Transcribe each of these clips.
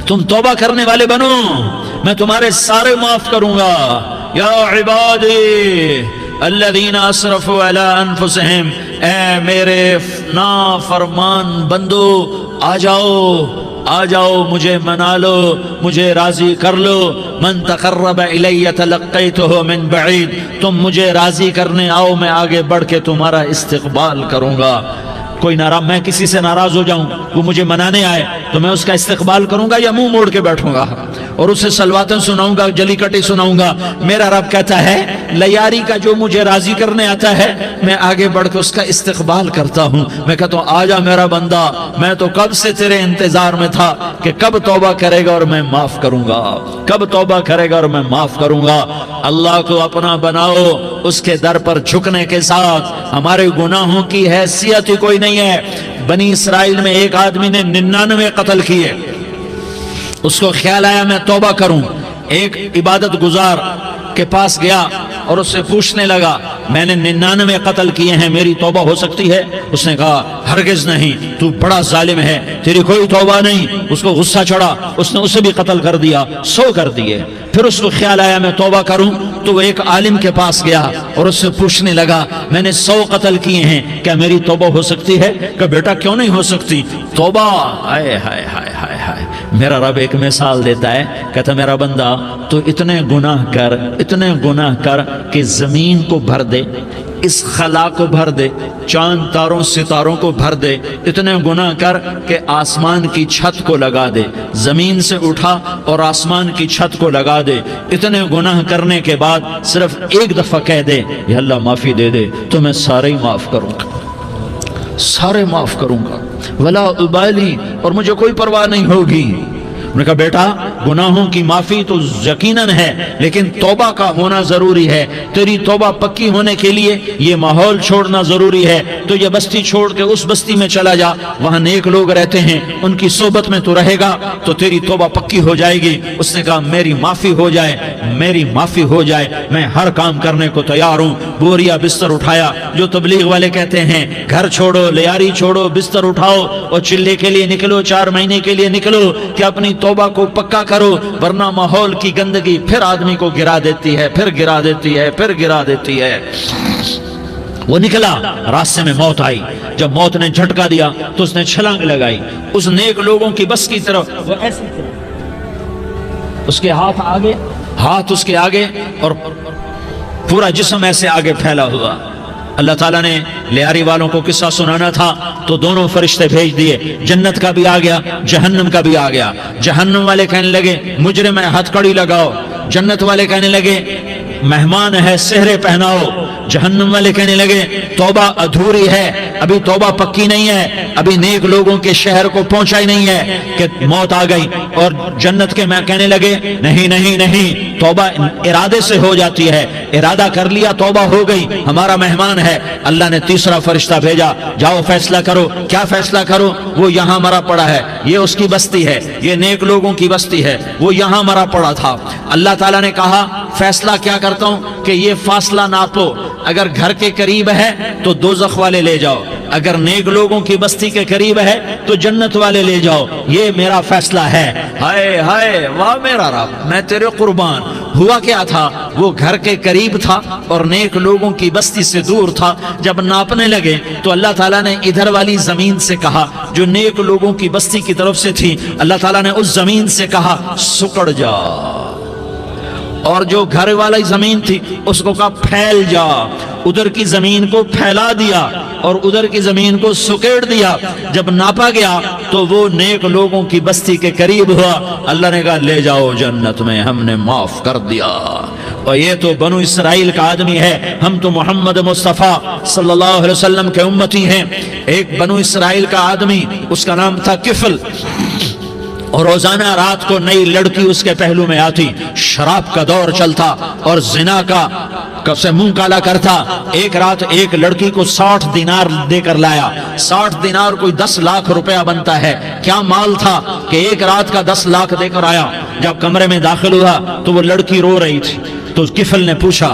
تم توبہ کرنے والے بنو، میں تمہارے سارے معاف کروں گا۔ یا عبادی الذین اسرفوا علی انفسہم، اے میرے نافرمان بندو آ جاؤ مجھے منا لو، مجھے راضی کر لو۔ من تقرب الی تلقیتہ من بعید، تم مجھے راضی کرنے آؤ، میں آگے بڑھ کے تمہارا استقبال کروں گا۔ کوئی ناراض، میں کسی سے ناراض ہو جاؤں، وہ مجھے منانے آئے تو میں اس کا استقبال کروں گا یا منہ موڑ کے بیٹھوں گا اور اسے سلواتیں سناؤں گا، جلی کٹی سناؤں گا؟ میرا رب کہتا ہے لیاری کا جو مجھے راضی کرنے آتا ہے میں آگے بڑھ کے اس کا استقبال کرتا ہوں۔ میں کہتا ہوں آجا میرا بندہ، میں تو کب سے تیرے انتظار میں تھا کہ کب توبہ کرے گا اور میں معاف کروں گا، کب توبہ کرے گا اور میں معاف کروں گا۔ اللہ کو اپنا بناؤ، اس کے در پر جھکنے کے ساتھ ہمارے گناہوں کی حیثیت ہی کوئی نہیں ہے۔ بنی اسرائیل میں ایک آدمی نے 99 قتل کیے، اس کو خیال آیا میں توبہ کروں، ایک عبادت گزار کے پاس گیا اور اس سے پوچھنے لگا میں نے 99 قتل کیے ہیں، میری توبہ ہو سکتی ہے؟ اس نے کہا ہرگز نہیں، تو بڑا ظالم ہے، تیری کوئی توبہ نہیں۔ اس کو غصہ چڑھا، اس نے اسے بھی قتل کر دیا، 100 کر دیے۔ پھر اس کو خیال آیا میں توبہ کروں تو وہ ایک عالم کے پاس گیا اور اس سے پوچھنے لگا میں نے 100 قتل کیے ہیں، کیا میری توبہ ہو سکتی ہے؟ کہ بیٹا کیوں نہیں ہو سکتی توبہ؟ ہائے ہائے ہائے ہائے ہائے۔ میرا رب ایک مثال دیتا ہے، کہتا میرا بندہ تو اتنے گناہ کر کہ زمین کو بھر دے، اس خلا کو بھر دے، چاند تاروں ستاروں کو بھر دے، اتنے گناہ کر کہ آسمان کی چھت کو لگا دے، زمین سے اٹھا اور آسمان کی چھت کو لگا دے۔ اتنے گناہ کرنے کے بعد صرف ایک دفعہ کہہ دے یا اللہ معافی دے دے تو میں سارے ہی معاف کروں گا، سارے معاف کروں گا، ولا ابالی، اور مجھے کوئی پرواہ نہیں ہوگی۔ انہوں نے کہا بیٹا گناہوں کی معافی تو یقیناً ہے لیکن توبہ کا ہونا ضروری ہے، تیری توبہ پکی ہونے کے لیے یہ ماحول چھوڑنا ضروری ہے۔ تو یہ بستی چھوڑ کے اس بستی میں چلا جا، وہاں نیک لوگ رہتے ہیں، ان کی صحبت میں تو رہے گا تو تیری توبہ پکی ہو جائے گی۔ اس نے کہا میری معافی ہو جائے، میری معافی ہو جائے، میں ہر کام کرنے کو تیار ہوں۔ بوریا بستر اٹھایا، جو تبلیغ والے کہتے ہیں گھر چھوڑو، لیاری چھوڑو، بستر اٹھاؤ اور چلے کے لیے نکلو، 4 مہینے کے لیے نکلو کہ اپنی توبہ کو پکا کرو، ورنہ ماحول کی گندگی پھر آدمی کو گرا دیتی ہے، پھر گرا دیتی ہے، پھر گرا دیتی ہے۔ وہ نکلا، راستے میں موت آئی، جب موت نے جھٹکا دیا تو اس نے چھلانگ لگائی اس نیک لوگوں کی بس کی طرف، وہ ایسے اس کے ہاتھ اس کے آگے اور پورا جسم ایسے آگے پھیلا ہوا۔ اللہ تعالیٰ نے لیاری والوں کو قصہ سنانا تھا تو دونوں فرشتے بھیج دیے، جنت کا بھی آ گیا، جہنم کا بھی آ گیا۔ جہنم والے کہنے لگے مجرم ہے ہتھ کڑی لگاؤ، جنت والے کہنے لگے مہمان ہے سہرے پہناؤ۔ جہنم والے کہنے لگے توبہ ادھوری ہے، ابھی توبہ پکی نہیں ہے، ابھی نیک لوگوں کے شہر کو پہنچا ہی نہیں ہے کہ موت آ گئی۔ اور جنت کے میں کہنے لگے نہیں نہیں نہیں، توبہ ارادے سے ہو جاتی ہے، ارادہ کر لیا توبہ ہو گئی، ہمارا مہمان ہے۔ اللہ نے تیسرا فرشتہ بھیجا، جاؤ فیصلہ کرو۔ کیا فیصلہ کرو؟ وہ یہاں مرا پڑا ہے، یہ اس کی بستی ہے، یہ نیک لوگوں کی بستی ہے، وہ یہاں مرا پڑا تھا۔ اللہ تعالیٰ نے کہا فیصلہ کیا کرتا ہوں کہ یہ فاصلہ ناپو، اگر گھر کے قریب ہے تو دوزخ والے لے جاؤ، اگر نیک لوگوں کی بستی کے قریب ہے تو جنت والے لے جاؤ، یہ میرا فیصلہ ہے۔ ہائے ہائے واہ میرا رب، میں تیرے قربان۔ ہوا کیا تھا؟ وہ گھر کے قریب تھا اور نیک لوگوں کی بستی سے دور تھا۔ جب ناپنے لگے تو اللہ تعالیٰ نے ادھر والی زمین سے کہا جو نیک لوگوں کی بستی کی طرف سے تھی، اللہ تعالیٰ نے اس زمین سے کہا سکڑ جا، اور جو گھر والی زمین تھی اس کو کہا پھیل جا۔ ادھر کی زمین کو پھیلا دیا اور ادھر کی زمین کو سکیڑ دیا۔ جب ناپا گیا تو وہ نیک لوگوں کی بستی کے قریب ہوا۔ اللہ نے کہا لے جاؤ جنت میں، ہم نے معاف کر دیا۔ اور یہ تو بنو اسرائیل کا آدمی ہے، ہم تو محمد مصطفیٰ صلی اللہ علیہ وسلم کے امتی ہیں۔ ایک بنو اسرائیل کا آدمی، اس کا نام تھا کفل، اور روزانہ رات کو نئی لڑکی اس کے پہلو میں آتی، شراب کا دور چلتا اور زنا کا سے منہ کالا کرتا۔ ایک رات ایک لڑکی کو 60 دینار دے کر لایا۔ 60 دینار کوئی 10 لاکھ روپیہ بنتا ہے۔ کیا مال تھا کہ ایک رات کا 10 لاکھ دے کر آیا۔ جب کمرے میں داخل ہوا تو وہ لڑکی رو رہی تھی، تو کفل نے پوچھا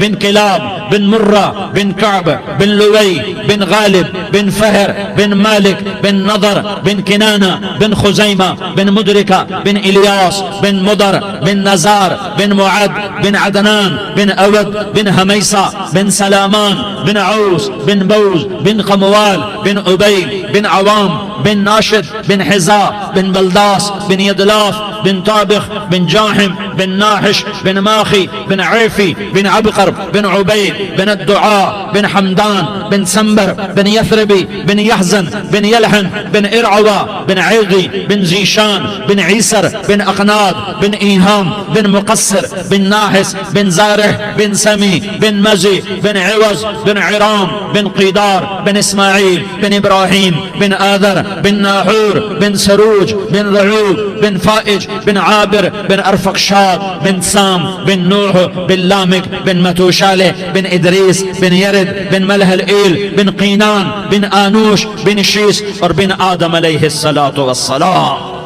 بن کلاب بن مرہ بن کعب بن لوی بن غالب بن فہر بن مالک بن نضر بن کنانہ بن خزیمہ بن مدرکہ بن الیاس بن مدر بن نزار بن معد بن عدنان بن اود بن حمیسہ بن سلامان بن عوس بن بوز بن قموال بن عبید بن عوام بن ناشد بن حزا بن بلداس بن یدلاف بن طابخ بن جاحم بن ناحش بن ماخی بن عیفی بن عبقر بن عبید بن الدعاء بن حمدان بن سنبر بن یثربی بن یحزن بن یلحن بن ارعوا بن عیغی بن زیشان بن عیسر بن اقناد بن ایہام بن مقصر بن ناحس بن زارح بن سمی بن مزی بن عوض بن عرام بن قیدار بن اسماعیل بن ابراہیم بن آذر بن ناحور بن سروج بن رعوب بن فائج بن عابر بن ارفقشاد بن سام بن نوح بن لامک بن متوشالہ بن ادریس بن یرد بن ملح الایل بن قینان بن آنوش بن شیس اور بن آدم علیہ السلام۔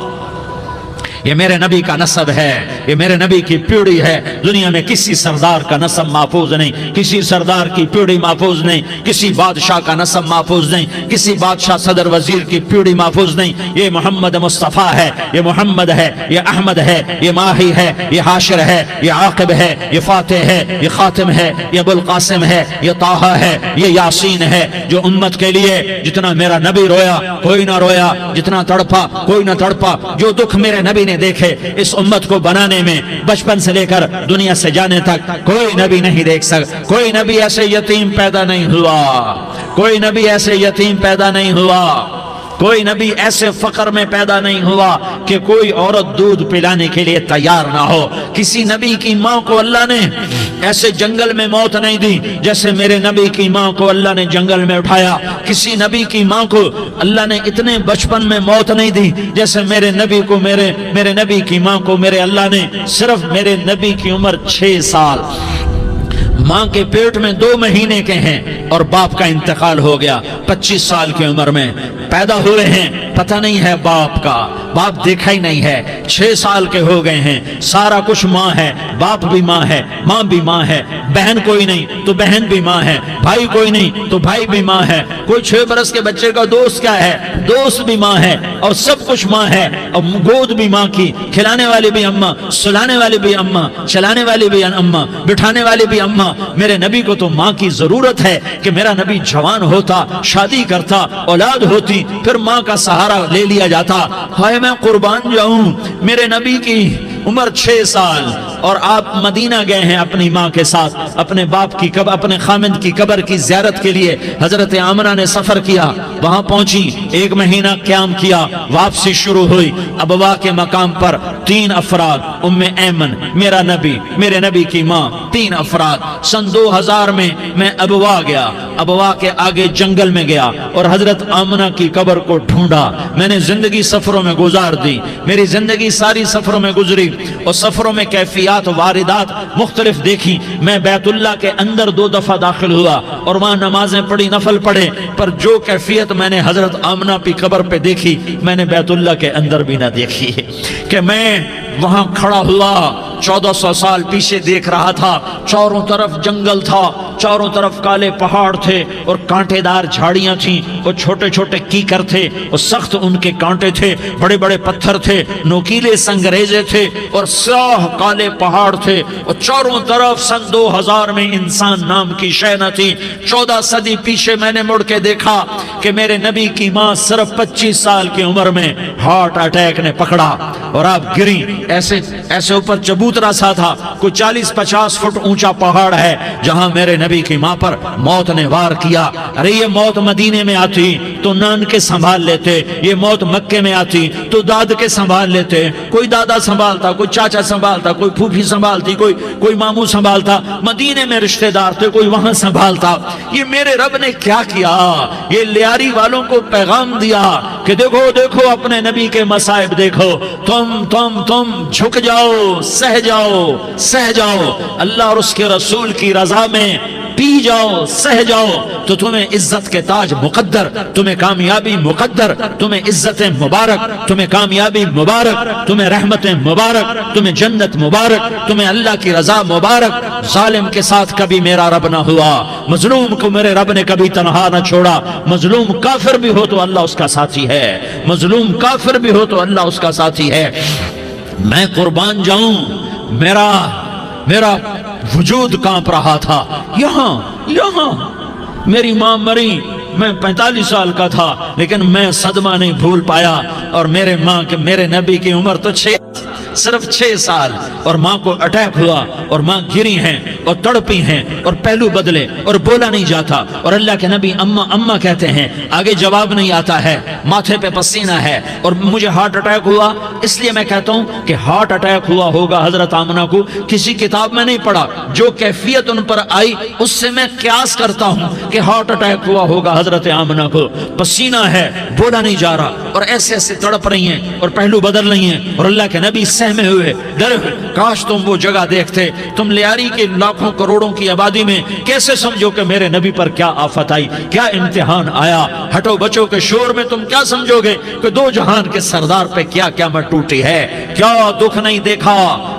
یہ میرے نبی کا نسب ہے، یہ میرے نبی کی پیڑھی ہے۔ دنیا میں کسی سردار کا نسب محفوظ نہیں، کسی سردار کی پیڑھی محفوظ نہیں، کسی بادشاہ کا نسب محفوظ نہیں، کسی بادشاہ صدر وزیر کی پیڑھی محفوظ نہیں۔ یہ محمد مصطفیٰ ہے، یہ محمد ہے، یہ احمد ہے، یہ ماہی ہے، یہ حاشر ہے، یہ عاقب ہے، یہ فاتح ہے، یہ خاتم ہے، یہ ابو القاسم ہے، یہ طٰہٰ ہے، یہ یاسین ہے۔ جو امت کے لیے جتنا میرا نبی رویا کوئی نہ رویا، جتنا تڑپا کوئی نہ تڑپا، جو دکھ میرے نبی نے دیکھے اس امت کو بنانے میں، بچپن سے لے کر دنیا سے جانے تک کوئی نبی نہیں دیکھ سکتا۔ کوئی نبی ایسے یتیم پیدا نہیں ہوا، کوئی نبی ایسے یتیم پیدا نہیں ہوا، کوئی نبی ایسے فقر میں پیدا نہیں ہوا کہ کوئی عورت دودھ پلانے کے لیے تیار نہ ہو۔ کسی نبی کی ماں کو اللہ نے ایسے جنگل میں موت نہیں دی جیسے میرے نبی کی ماں کو اللہ نے جنگل میں اٹھایا۔ کسی نبی کی ماں کو اللہ نے اتنے بچپن میں موت نہیں دی جیسے میرے نبی کو میرے نبی کی ماں کو میرے اللہ نے صرف میرے نبی کی عمر 6 سال، ماں کے پیٹ میں 2 مہینے کے ہیں اور باپ کا انتقال ہو گیا 25 سال کی عمر میں پیدا ہوئے ہیں، پتہ نہیں ہے باپ کا، باپ دیکھا ہی نہیں ہے، 6 سال کے ہو گئے ہیں، سارا کچھ ماں ہے، باپ بھی ماں ہے، ماں بھی ماں ہے، بہن کوئی نہیں تو بہن بھی ماں ہے، بھائی کوئی نہیں تو بھائی بھی ماں ہے، کوئی 6 برس کے بچے کا دوست کیا ہے، دوست بھی ماں ہے، اور سب کچھ ماں ہے، اور گود بھی ماں کی، کھلانے والی بھی اماں، سلانے والی بھی اماں، چلانے والی بھی اماں، بٹھانے والی بھی اماں۔ میرے نبی کو تو ماں کی ضرورت ہے کہ میرا نبی جوان ہوتا، شادی کرتا، اولاد ہوتی، پھر ماں کا سہارا لے لیا جاتا۔ ہائے میں قربان جاؤں، میرے نبی کی عمر 6 سال اور آپ مدینہ گئے ہیں اپنی ماں کے ساتھ، اپنے باپ کی اپنے خامند کی قبر کی زیارت کے لیے حضرت آمنہ نے سفر کیا، وہاں پہنچی، 1 مہینہ قیام کیا، واپسی شروع ہوئی۔ ابوا کے مقام پر 3 افراد، ام ایمن، میرا نبی، میرے نبی کی ماں، 3 افراد۔ سن 2000 میں ابوا گیا، ابوا کے آگے جنگل میں گیا اور حضرت آمنہ کی قبر کو ڈھونڈا۔ میں نے زندگی سفروں میں گزار دی، میری زندگی ساری سفروں میں گزری، اور سفروں میں کیفیات واردات مختلف دیکھی۔ میں بیت اللہ کے اندر 2 دفعہ داخل ہوا اور وہاں نمازیں پڑھی، نفل پڑھے، پر جو کیفیت میں نے حضرت آمنہ کی قبر پہ دیکھی میں نے بیت اللہ کے اندر بھی نہ دیکھی، کہ میں وہاں کھڑا ہوا 1400 سال پیچھے دیکھ رہا تھا، چاروں طرف جنگل تھا، چاروں طرف کالے پہاڑ تھے اور کانٹے دار جھاڑیاں تھیں، اور چھوٹے چھوٹے کیکر تھے اور سخت ان کے کانٹے تھے، بڑے بڑے پتھر تھے، نوکیلے سنگریزے تھے اور سیاہ کالے پہاڑ تھے، اور چاروں طرف سن 2000 میں انسان نام کی شے نہ تھی۔ 14 صدی پیچھے میں نے مڑ کے دیکھا کہ میرے نبی کی ماں صرف 25 سال کی عمر میں ہارٹ اٹیک نے پکڑا اور آپ گری، ایسے اوپر چبوترا سا تھا، کوئی 40-50 فٹ اونچا پہاڑ ہے جہاں میرے نبی کی ماں پر موت نے وار کیا۔ ارے یہ موت مدینے میں آتی تو نان کے سنبھال لیتے، یہ موت مکے میں آتی تو داد کے سنبھال لیتے، کوئی دادا سنبھالتا، کوئی چاچا سنبھالتا، کوئی پھوپھی سنبھالتی، کوئی ماموں سنبھالتا، مدینے میں رشتہ دار تھے، کوئی وہاں سنبھالتا۔ یہ میرے رب نے کیا کیا؟ یہ لیاری والوں کو پیغام دیا کہ دیکھو دیکھو اپنے نبی کے مصائب دیکھو، تم جھک جاؤ، سہ جاؤ، اللہ اور اس کے رسول کی رضا میں پی جاؤ سہ جاؤ تو تمہیں عزت کے تاج مقدر، تمہیں کامیابی مقدر، تمہیں عزت مبارک، تمہیں کامیابی مبارک، تمہیں رحمت مبارک، تمہیں جنت مبارک، تمہیں اللہ کی رضا مبارک۔ ظالم کے ساتھ کبھی میرا رب نہ ہوا، مظلوم کو میرے رب نے کبھی تنہا نہ چھوڑا۔ مظلوم کافر بھی ہو تو اللہ اس کا ساتھی ہے، مظلوم کافر بھی ہو تو اللہ اس کا ساتھی ہے۔ میں قربان جاؤں، میرا وجود کانپ رہا تھا۔ یہاں میری ماں مری، میں 45 سال کا تھا، لیکن میں صدمہ نہیں بھول پایا۔ اور میرے نبی کی عمر تو صرف 6 سال، اور ماں کو اٹیک ہوا اور ماں گری ہیں اور تڑپی ہیں اور پہلو بدلے اور بولا نہیں جاتا، اور اللہ کے نبی اماں اماں کہتے ہیں، آگے جواب نہیں آتا ہے، ماتھے پہ پسینہ ہے، اور مجھے ہارٹ اٹیک ہوا۔ اس لیے میں کہتا ہوں کہ ہارٹ اٹیک ہوا ہوگا حضرت آمنہ کو، کسی کتاب میں نہیں پڑھا، جو کیفیت ان پر آئی اس سے میں قیاس کرتا ہوں کہ ہارٹ اٹیک ہوا ہوگا حضرت آمنہ کو۔ پسینہ ہے، بولا نہیں جا رہا، اور ایسے ایسے تڑپ رہی ہیں اور پہلو بدل رہی ہیں، اور اللہ کے نبی سہمے ہوئے، ڈرے ہوئے۔ کاش تم وہ جگہ دیکھتے، تم لیاری کے لاکھوں کروڑوں کی آبادی میں کیسے سمجھو کہ میرے نبی پر کیا آفت آئی، کیا امتحان آیا۔ ہٹو بچوں کے شور میں تم کیا سمجھو گے کہ دو جہان کے سردار پہ کیا قیامت ٹوٹی ہے۔ کیا دکھ نہیں دیکھا،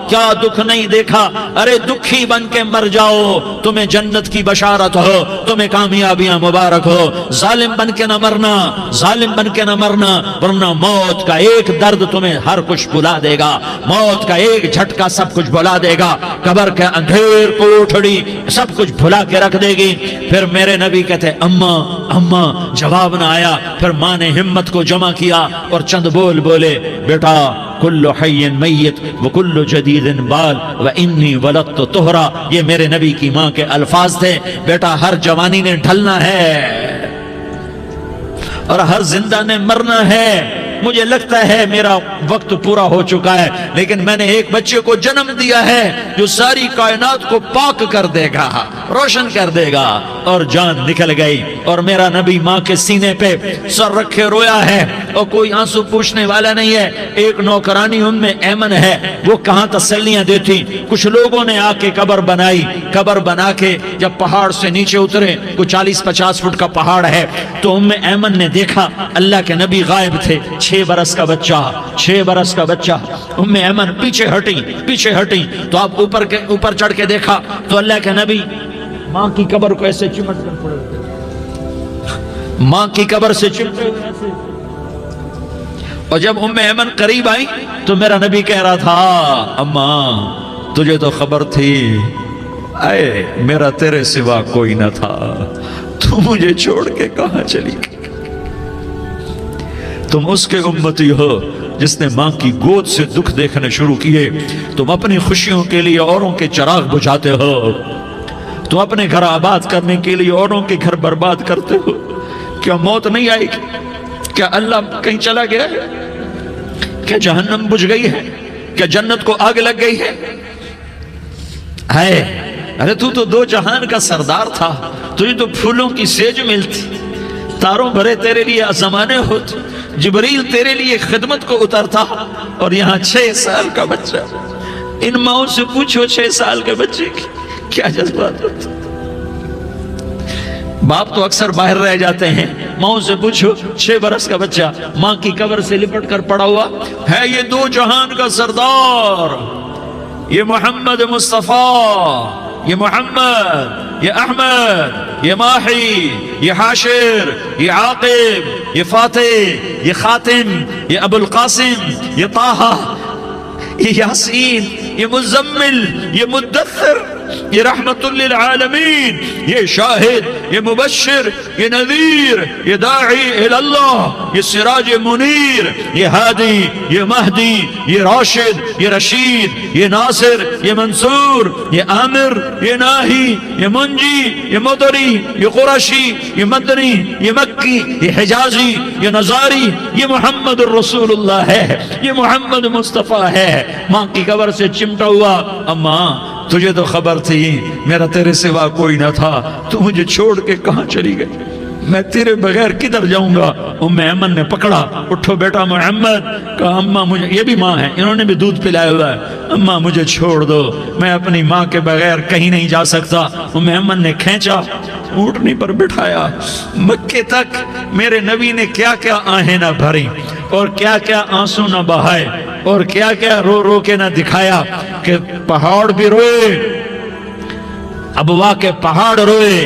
کیا دکھ نہیں دیکھا۔ ارے دکھی بن کے مر جاؤ، تمہیں جنت کی بشارت ہو، تمہیں کامیابیاں مبارک ہو۔ ظالم بن کے نہ مرنا، ظالم بن کے نہ مرنا، ورنہ موت کا ایک درد تمہیں ہر کچھ بھلا دے گا، موت کا ایک جھٹکا سب کچھ بھلا دے گا، قبر کے اندھیر کوٹھڑی سب کچھ بھلا کے رکھ دے گی۔ پھر میرے نبی کہتے اماں اماں، جواب نہ آیا۔ پھر ماں نے ہمت کو جمع کیا اور چند بول بولے، بیٹا کل حی میت وکل جدید بال وانی ولدت طہرا۔ یہ میرے نبی کی ماں کے الفاظ تھے، بیٹا ہر جوانی نے ڈھلنا ہے اور ہر زندہ نے مرنا ہے۔ مجھے لگتا ہے میرا وقت پورا ہو چکا ہے، لیکن میں نے ایک بچے کو جنم دیا ہے جو ساری کائنات کو پاک کر دے گا، روشن کر دے گا۔ اور جان نکل گئی، اور میرا نبی ماں کے سینے پہ سر رکھے رویا ہے، اور کوئی آنسو پوچھنے والا نہیں ہے۔ ایک نوکرانی ام ایمن ہے، وہ کہاں تسلیاں دیتی۔ کچھ لوگوں نے آ کے قبر بنائی، قبر بنا کے جب پہاڑ سے نیچے اترے، کوئی 40-50 فٹ کا پہاڑ ہے، تو ام ایمن نے دیکھا اللہ کے نبی غائب تھے، 6 برس کا بچہ، 6 برس کا بچہ۔ ام ایمن پیچھے ہٹی تو آپ اوپر چڑھ کے دیکھا تو اللہ کے نبی ماں کی قبر کو ایسے چمٹ کر پڑے، ماں کی قبر سے چمٹے ہوئے ایسے۔ اور جب ام ایمن قریب آئی تو میرا نبی کہہ رہا تھا، اماں تجھے تو خبر تھی، اے میرا تیرے سوا کوئی نہ تھا، تو مجھے چھوڑ کے کہاں چلی گئی۔ تم اس کے امتی ہو جس نے ماں کی گود سے دکھ دیکھنے شروع کیے۔ تم اپنی خوشیوں کے لیے اوروں کے چراغ بجھاتے ہو، تم اپنے گھر آباد کرنے کے لیے اوروں کے گھر برباد کرتے ہو۔ کیا موت نہیں آئے گی؟ کیا اللہ کہیں چلا گیا ہے؟ کیا جہنم بجھ گئی ہے؟ کیا جنت کو آگ لگ گئی ہے؟ ارے تو دو جہان کا سردار تھا، تجھے تو پھولوں کی سیج ملتی، تاروں بھرے تیرے لیے زمانے ہوتے، جبریل تیرے لیے خدمت کو اترتا، اور یہاں 6 سال کا بچہ۔ ان ماؤں سے پوچھو 6 سال کے بچے کی کیا جذبات ہوتے۔ باپ تو اکثر باہر رہ جاتے ہیں، ماؤں سے پوچھو 6 برس کا بچہ ماں کی قبر سے لپٹ کر پڑا ہوا ہے۔ یہ دو جہان کا سردار، یہ محمد مصطفیٰ، یہ محمد، یہ احمد، یہ ماہی، یہ حاشر، یہ عاقب، یہ فاتح، یہ خاتم، یہ ابو القاسم، یہ طٰہٰ، یہ یاسین، یہ مزمل، یہ مدثر، یہ رحمت للعالمین، یہ شاہد، یہ مبشر، یہ نذیر، یہ داعی اللہ، یہ سراج منیر، یہ ہادی، یہ مہدی، یہ راشد، یہ رشید، یہ ناصر، یہ منصور، یہ عامر، یہ ناہی، یہ منجی، یہ مدری، یہ قرشی، یہ مدنی، یہ مکی، یہ حجازی، یہ نظاری، یہ محمد الرسول اللہ ہے، یہ محمد مصطفیٰ ہے۔ ماں کی قبر سے چمٹا ہوا، اماں تجھے تو خبر تھی میرا تیرے سوا کوئی نہ تھا، تو مجھے چھوڑ کے کہاں چلی گئی۔ میں تیرے بغیر کدھر جاؤں گا؟ ام ایمن نے پکڑا، اٹھو بیٹا محمد، کہا اماں مجھے، یہ بھی ماں ہے، انہوں نے بھی دودھ پلایا ہوا ہے، اماں مجھے چھوڑ دو، میں اپنی ماں کے بغیر کہیں نہیں جا سکتا۔ ام ایمن نے کھینچا، اونٹنی پر بٹھایا، مکے تک میرے نبی نے کیا کیا آہیں نہ بھری اور کیا کیا آنسو نہ بہائے اور کیا کیا رو رو کے نہ دکھایا کہ پہاڑ بھی روئے، ابوا کے پہاڑ روئے،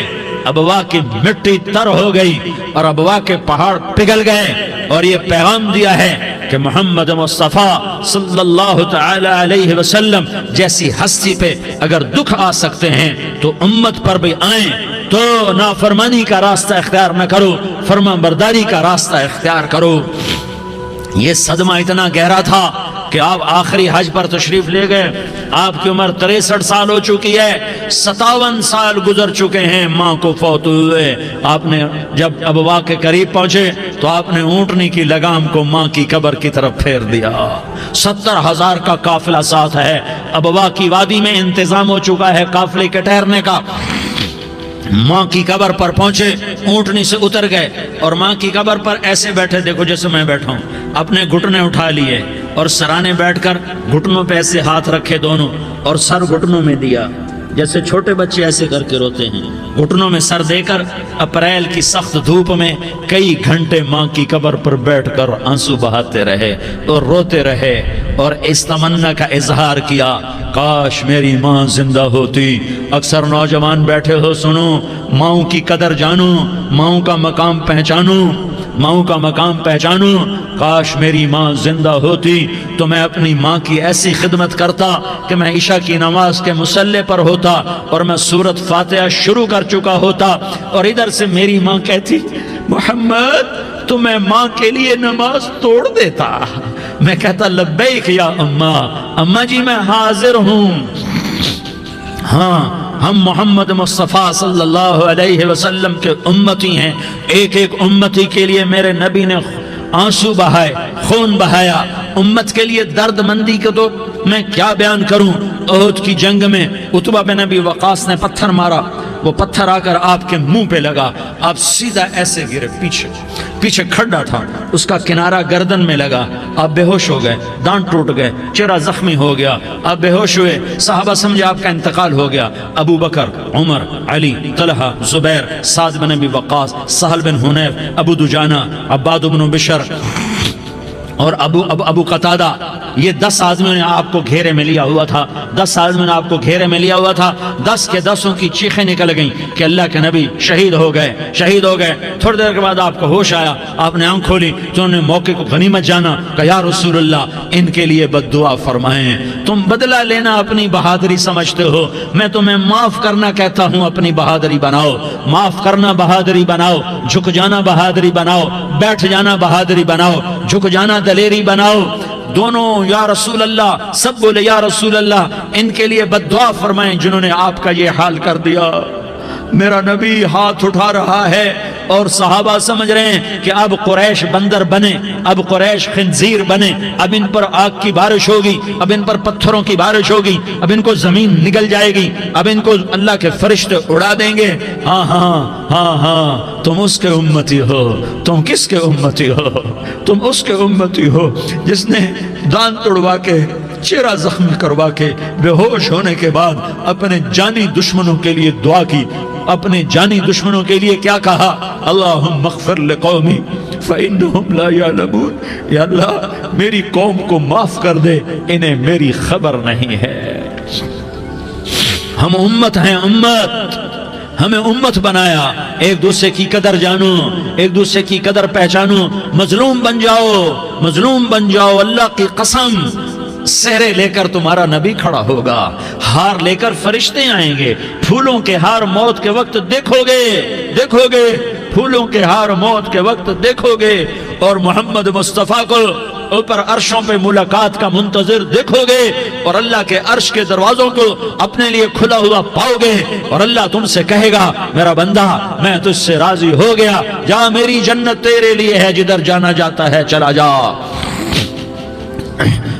ابوا کی مٹی تر ہو گئی اور ابوا کے پہاڑ پگھل گئے، اور یہ پیغام دیا ہے کہ محمد مصطفیٰ صلی اللہ تعالی علیہ وسلم جیسی ہستی پہ اگر دکھ آ سکتے ہیں تو امت پر بھی آئیں، تو نافرمانی کا راستہ اختیار نہ کرو، فرما برداری کا راستہ اختیار کرو۔ یہ صدمہ اتنا گہرا تھا کہ آپ آخری حج پر تشریف لے گئے، آپ کی عمر 63 سال ہو چکی ہے، 57 سال گزر چکے ہیں ماں کو فوت ہوئے۔ آپ نے جب ابوا کے قریب پہنچے تو آپ نے اونٹنی کی لگام کو ماں کی قبر کی طرف پھیر دیا۔ 70,000 کا قافلہ ساتھ ہے، ابوا کی وادی میں انتظام ہو چکا ہے قافلے کے ٹھہرنے کا۔ ماں کی قبر پر پہنچے، اونٹنی سے اتر گئے اور ماں کی قبر پر ایسے بیٹھے، دیکھو جیسے میں بیٹھا ہوں، اپنے گھٹنے اٹھا لیے اور سرانے بیٹھ کر گھٹنوں پہ ایسے ہاتھ رکھے دونوں اور سر گھٹنوں میں دیا، جیسے چھوٹے بچے ایسے کر کے روتے ہیں، گھٹنوں میں سر دے کر اپریل کی سخت دھوپ میں کئی گھنٹے ماں کی قبر پر بیٹھ کر آنسو بہاتے رہے اور روتے رہے اور اس تمنا کا اظہار کیا، کاش میری ماں زندہ ہوتی۔ اکثر نوجوان بیٹھے ہو، سنو، ماؤں کی قدر جانو، ماؤں کا مقام پہچانو، ماؤں کا مقام پہچانو۔ کاش میری ماں زندہ ہوتی تو میں اپنی ماں کی ایسی خدمت کرتا کہ میں عشاء کی نماز کے مصلی پر ہوتا اور میں سورۃ فاتحہ شروع کر چکا ہوتا، اور ادھر سے میری ماں کہتی محمد تو میں ماں کے لیے نماز توڑ دیتا، میں کہتا لبیک یا اماں، اماں جی میں حاضر ہوں۔ ہاں، ہم محمد مصطفیٰ صلی اللہ علیہ وسلم کے امتی ہیں، ایک ایک امتی کے لیے میرے نبی نے آنسو بہائے، خون بہایا، امت کے لیے درد مندی کو تو میں کیا بیان کروں۔ احد کی جنگ میں عتبہ بن ابی وقاص نے پتھر مارا، وہ پتھر آ کر آپ کے منہ پہ لگا، آپ سیدھا ایسے گرے، پیچھے کھڈا تھا، اس کا کنارہ گردن میں لگا، آپ بے ہوش ہو گئے، دانت ٹوٹ گئے، چہرہ زخمی ہو گیا، آپ بے ہوش ہوئے، صحابہ سمجھے آپ کا انتقال ہو گیا۔ ابو بکر، عمر، علی، طلحہ، زبیر، سعد بن ابی وقاص، سہل بن حنیف، ابو دجانہ، عباد بن بشر اور ابو قتادہ، یہ 10 آدمیوں نے آپ کو گھیرے میں لیا ہوا تھا، 10 آدمیوں نے آپ کو گھیرے میں لیا ہوا تھا، 10 کے 10 کی چیخیں نکل گئیں کہ اللہ کے نبی شہید ہو گئے۔ تھوڑی دیر کے بعد آپ کو ہوش آیا، آپ نے آنکھ کھولی تو انہوں نے موقع کو غنیمت جانا، کہ یا رسول اللہ ان کے لیے بد دعا فرمائیں، تم بدلہ لینا اپنی بہادری سمجھتے ہو، میں تمہیں معاف کرنا کہتا ہوں، اپنی بہادری بناؤ، معاف کرنا بہادری بناؤ، جھک جانا بہادری بناؤ، بیٹھ جانا بہادری بناؤ، جھک جانا دلیری بناؤ۔ دونوں یا رسول اللہ، سب بولے یا رسول اللہ، ان کے لیے بد دعا فرمائیں جنہوں نے آپ کا یہ حال کر دیا۔ میرا نبی ہاتھ اٹھا رہا ہے اور صحابہ سمجھ رہے ہیں کہ اب قریش بندر بنے، اب قریش خنزیر بنے، اب ان پر آگ کی بارش ہوگی، اب ان پر پتھروں کی بارش ہوگی، اب ان کو زمین نگل جائے گی، اب ان کو اللہ کے فرشتے اڑا دیں گے۔ ہاں ہاں ہاں ہاں، تم اس کے امتی ہو۔ تم کس کے امتی ہو؟ تم اس کے امتی ہو جس نے دانت توڑوا کے، چہرہ زخمی کروا کے، بے ہوش ہونے کے بعد اپنے جانی دشمنوں کے لیے دعا کی، اپنے جانی دشمنوں کے لیے کیا کہا؟ اللہم اغفر لقومی فإنہم لا یعلمون، یا اللہ میری قوم کو معاف کر دے، انہیں میری خبر نہیں ہے۔ ہم امت ہیں، امت، ہمیں امت بنایا، ایک دوسرے کی قدر جانو، ایک دوسرے کی قدر پہچانو، مظلوم بن جاؤ، مظلوم بن جاؤ، اللہ کی قسم سہرے لے کر تمہارا نبی کھڑا ہوگا، ہار لے کر فرشتے آئیں گے، پھولوں کے ہار موت کے وقت دیکھو گے، پھولوں کے ہار موت کے وقت دیکھو گے، اور محمد مصطفیٰ کو اوپر عرشوں پہ ملاقات کا منتظر دیکھو گے، اور اللہ کے عرش کے دروازوں کو اپنے لیے کھلا ہوا پاؤ گے، اور اللہ تم سے کہے گا میرا بندہ میں تجھ سے راضی ہو گیا، جا میری جنت تیرے لیے ہے، جدھر جانا جاتا ہے چلا جا۔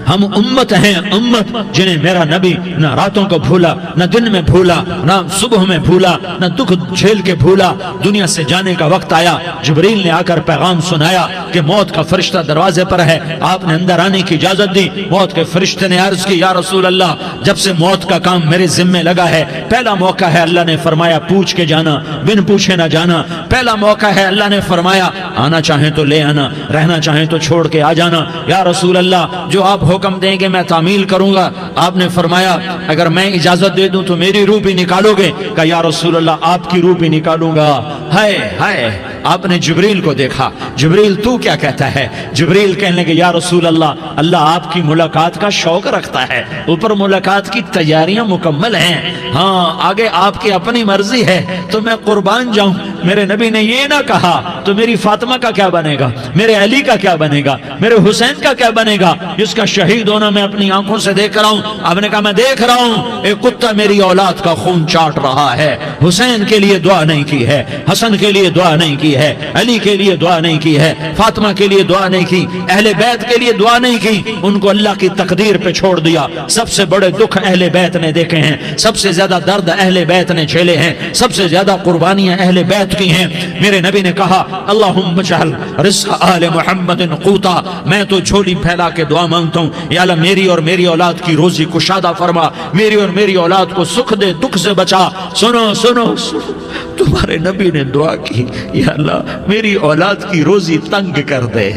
ہم امت ہیں، امت جنہیں میرا نبی نہ راتوں کو بھولا، نہ دن میں بھولا، نہ صبح میں بھولا، نہ دکھ جھیل کے بھولا۔ دنیا سے جانے کا وقت آیا، جبریل نے آ کر پیغام سنایا کہ موت کا فرشتہ دروازے پر ہے، آپ نے اندر آنے کی اجازت دی۔ موت کے فرشتے نے عرض کی، یا رسول اللہ، جب سے موت کا کام میرے ذمہ لگا ہے، پہلا موقع ہے، اللہ نے فرمایا پوچھ کے جانا، بن پوچھے نہ جانا۔ پہلا موقع ہے، اللہ نے فرمایا آنا چاہیں تو لے آنا، رہنا چاہیں تو چھوڑ کے آ جانا۔ یا رسول اللہ، جو آپ حکم دیں گے میں تعمیل کروں گا۔ آپ نے فرمایا اگر میں اجازت دے دوں تو میری روح بھی نکالو گے؟ کہا یا رسول اللہ، آپ کی روح بھی نکالوں گا۔ ہائے ہائے، آپ نے جبریل کو دیکھا، جبریل تو کیا کہتا ہے؟ جبریل کہنے لگے یا رسول اللہ، اللہ آپ کی ملاقات کا شوق رکھتا ہے، اوپر ملاقات کی تیاریاں مکمل ہیں، ہاں آگے آپ کی اپنی مرضی ہے تو میں قربان جاؤں۔ میرے نبی نے یہ نہ کہا تو میری فاطمہ کا کیا بنے گا، میرے علی کا کیا بنے گا، میرے حسین کا کیا بنے گا، جس کا شہید ہونا میں اپنی آنکھوں سے دیکھ رہا ہوں۔ آپ نے کہا میں دیکھ رہا ہوں، ایک کتا میری اولاد کا خون چاٹ رہا ہے۔ حسین کے لیے دعا نہیں کی ہے، حسن کے لیے دعا نہیں کی ہے، علی کے لیے دعا نہیں کی ہے، فاطمہ کے لیے دعا نہیں کی، اہل بیت کے لیے دعا نہیں کی، ان کو اللہ کی تقدیر پہ چھوڑ دیا۔ سب سے بڑے دکھ اہل بیت نے دیکھے ہیں، سب سے زیادہ درد اہل بیت نے جھیلے ہیں، سب سے زیادہ قربانیاں اہل بیت کی ہیں۔ میرے نبی نے کہا اللہم اجعل رزق آل محمد قوتا، میں تو جھولی پھیلا کے دعا مانگتا ہوں، یا اللہ میری اور میری اولاد کی روزی کشادہ فرما، میری اور میری اولاد کو سکھ دے، دکھ سے بچا۔ سنو سنو سنو، تمہارے نبی نے دعا کی، یا اللہ میری اولاد کی روزی تنگ کر دے،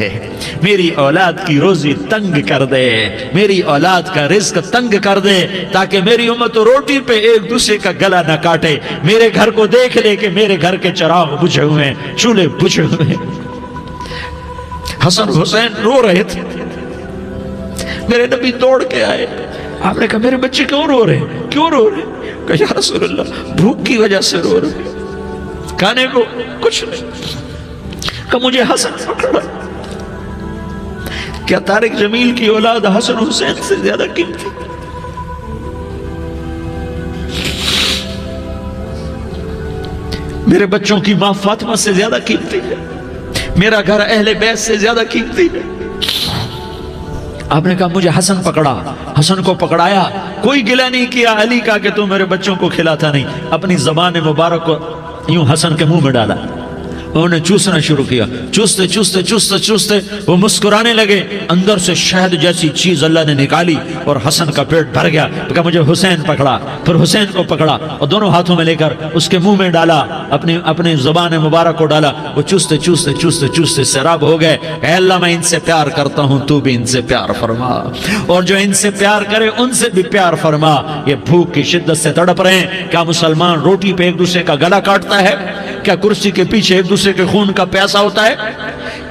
میری اولاد کی روزی تنگ کر دے، میری اولاد کا رزق تنگ کر دے، تاکہ میری امت روٹی پہ ایک دوسرے کا گلا نہ کاٹے، میرے گھر کو دیکھ لے کہ میرے گھر کے چراغ بجھے ہوئے ہیں، چولہے بجھے ہوئے ہیں۔ حسن حسین رو رہے تھے، میرے نبی دوڑ کے آئے، آپ نے کہا میرے بچے کیوں رو رہے ہیں، کیوں رو رہے ہیں؟ کہا یا رسول اللہ بھوک کی وجہ سے رو رہے ہیں، کھانے کو کچھ نہیں۔ کہا مجھے حسن پکڑا۔ کیا طارق جمیل کی اولاد حسن حسین سے زیادہ قیمتی؟ میرے بچوں کی ماں فاطمہ سے زیادہ قیمتی ہے، میرا گھر اہل بیت سے زیادہ قیمتی ہے۔ آپ نے کہا مجھے حسن پکڑا، حسن کو پکڑایا، کوئی گلہ نہیں کیا علی کا کہ تو میرے بچوں کو کھلاتا نہیں، اپنی زبان مبارک کو یوں حسن کے منہ میں ڈالا، انہوں نے چوسنا شروع کیا، چوستے چوستے چوستے چوستے وہ مسکرانے لگے، اندر سے شہد جیسی چیز اللہ نے نکالی اور حسن کا پیٹ بھر گیا۔ تو کہا مجھے حسین پکڑا، پھر حسین کو پکڑا اور دونوں ہاتھوں میں لے کر اس کے منہ میں ڈالا، اپنی زبان مبارک کو ڈالا، وہ چوستے چوستے چوستے چوستے سیراب ہو گئے۔ اے اللہ میں ان سے پیار کرتا ہوں، تو بھی ان سے پیار فرما، اور جو ان سے پیار کرے ان سے بھی پیار فرما۔ یہ بھوک کی شدت سے تڑپ رہے ہیں، کیا مسلمان روٹی پہ ایک دوسرے کا گلا کاٹتا ہے؟ کیا کرسی کے پیچھے ایک دوسرے کے خون کا پیاسا ہوتا ہے؟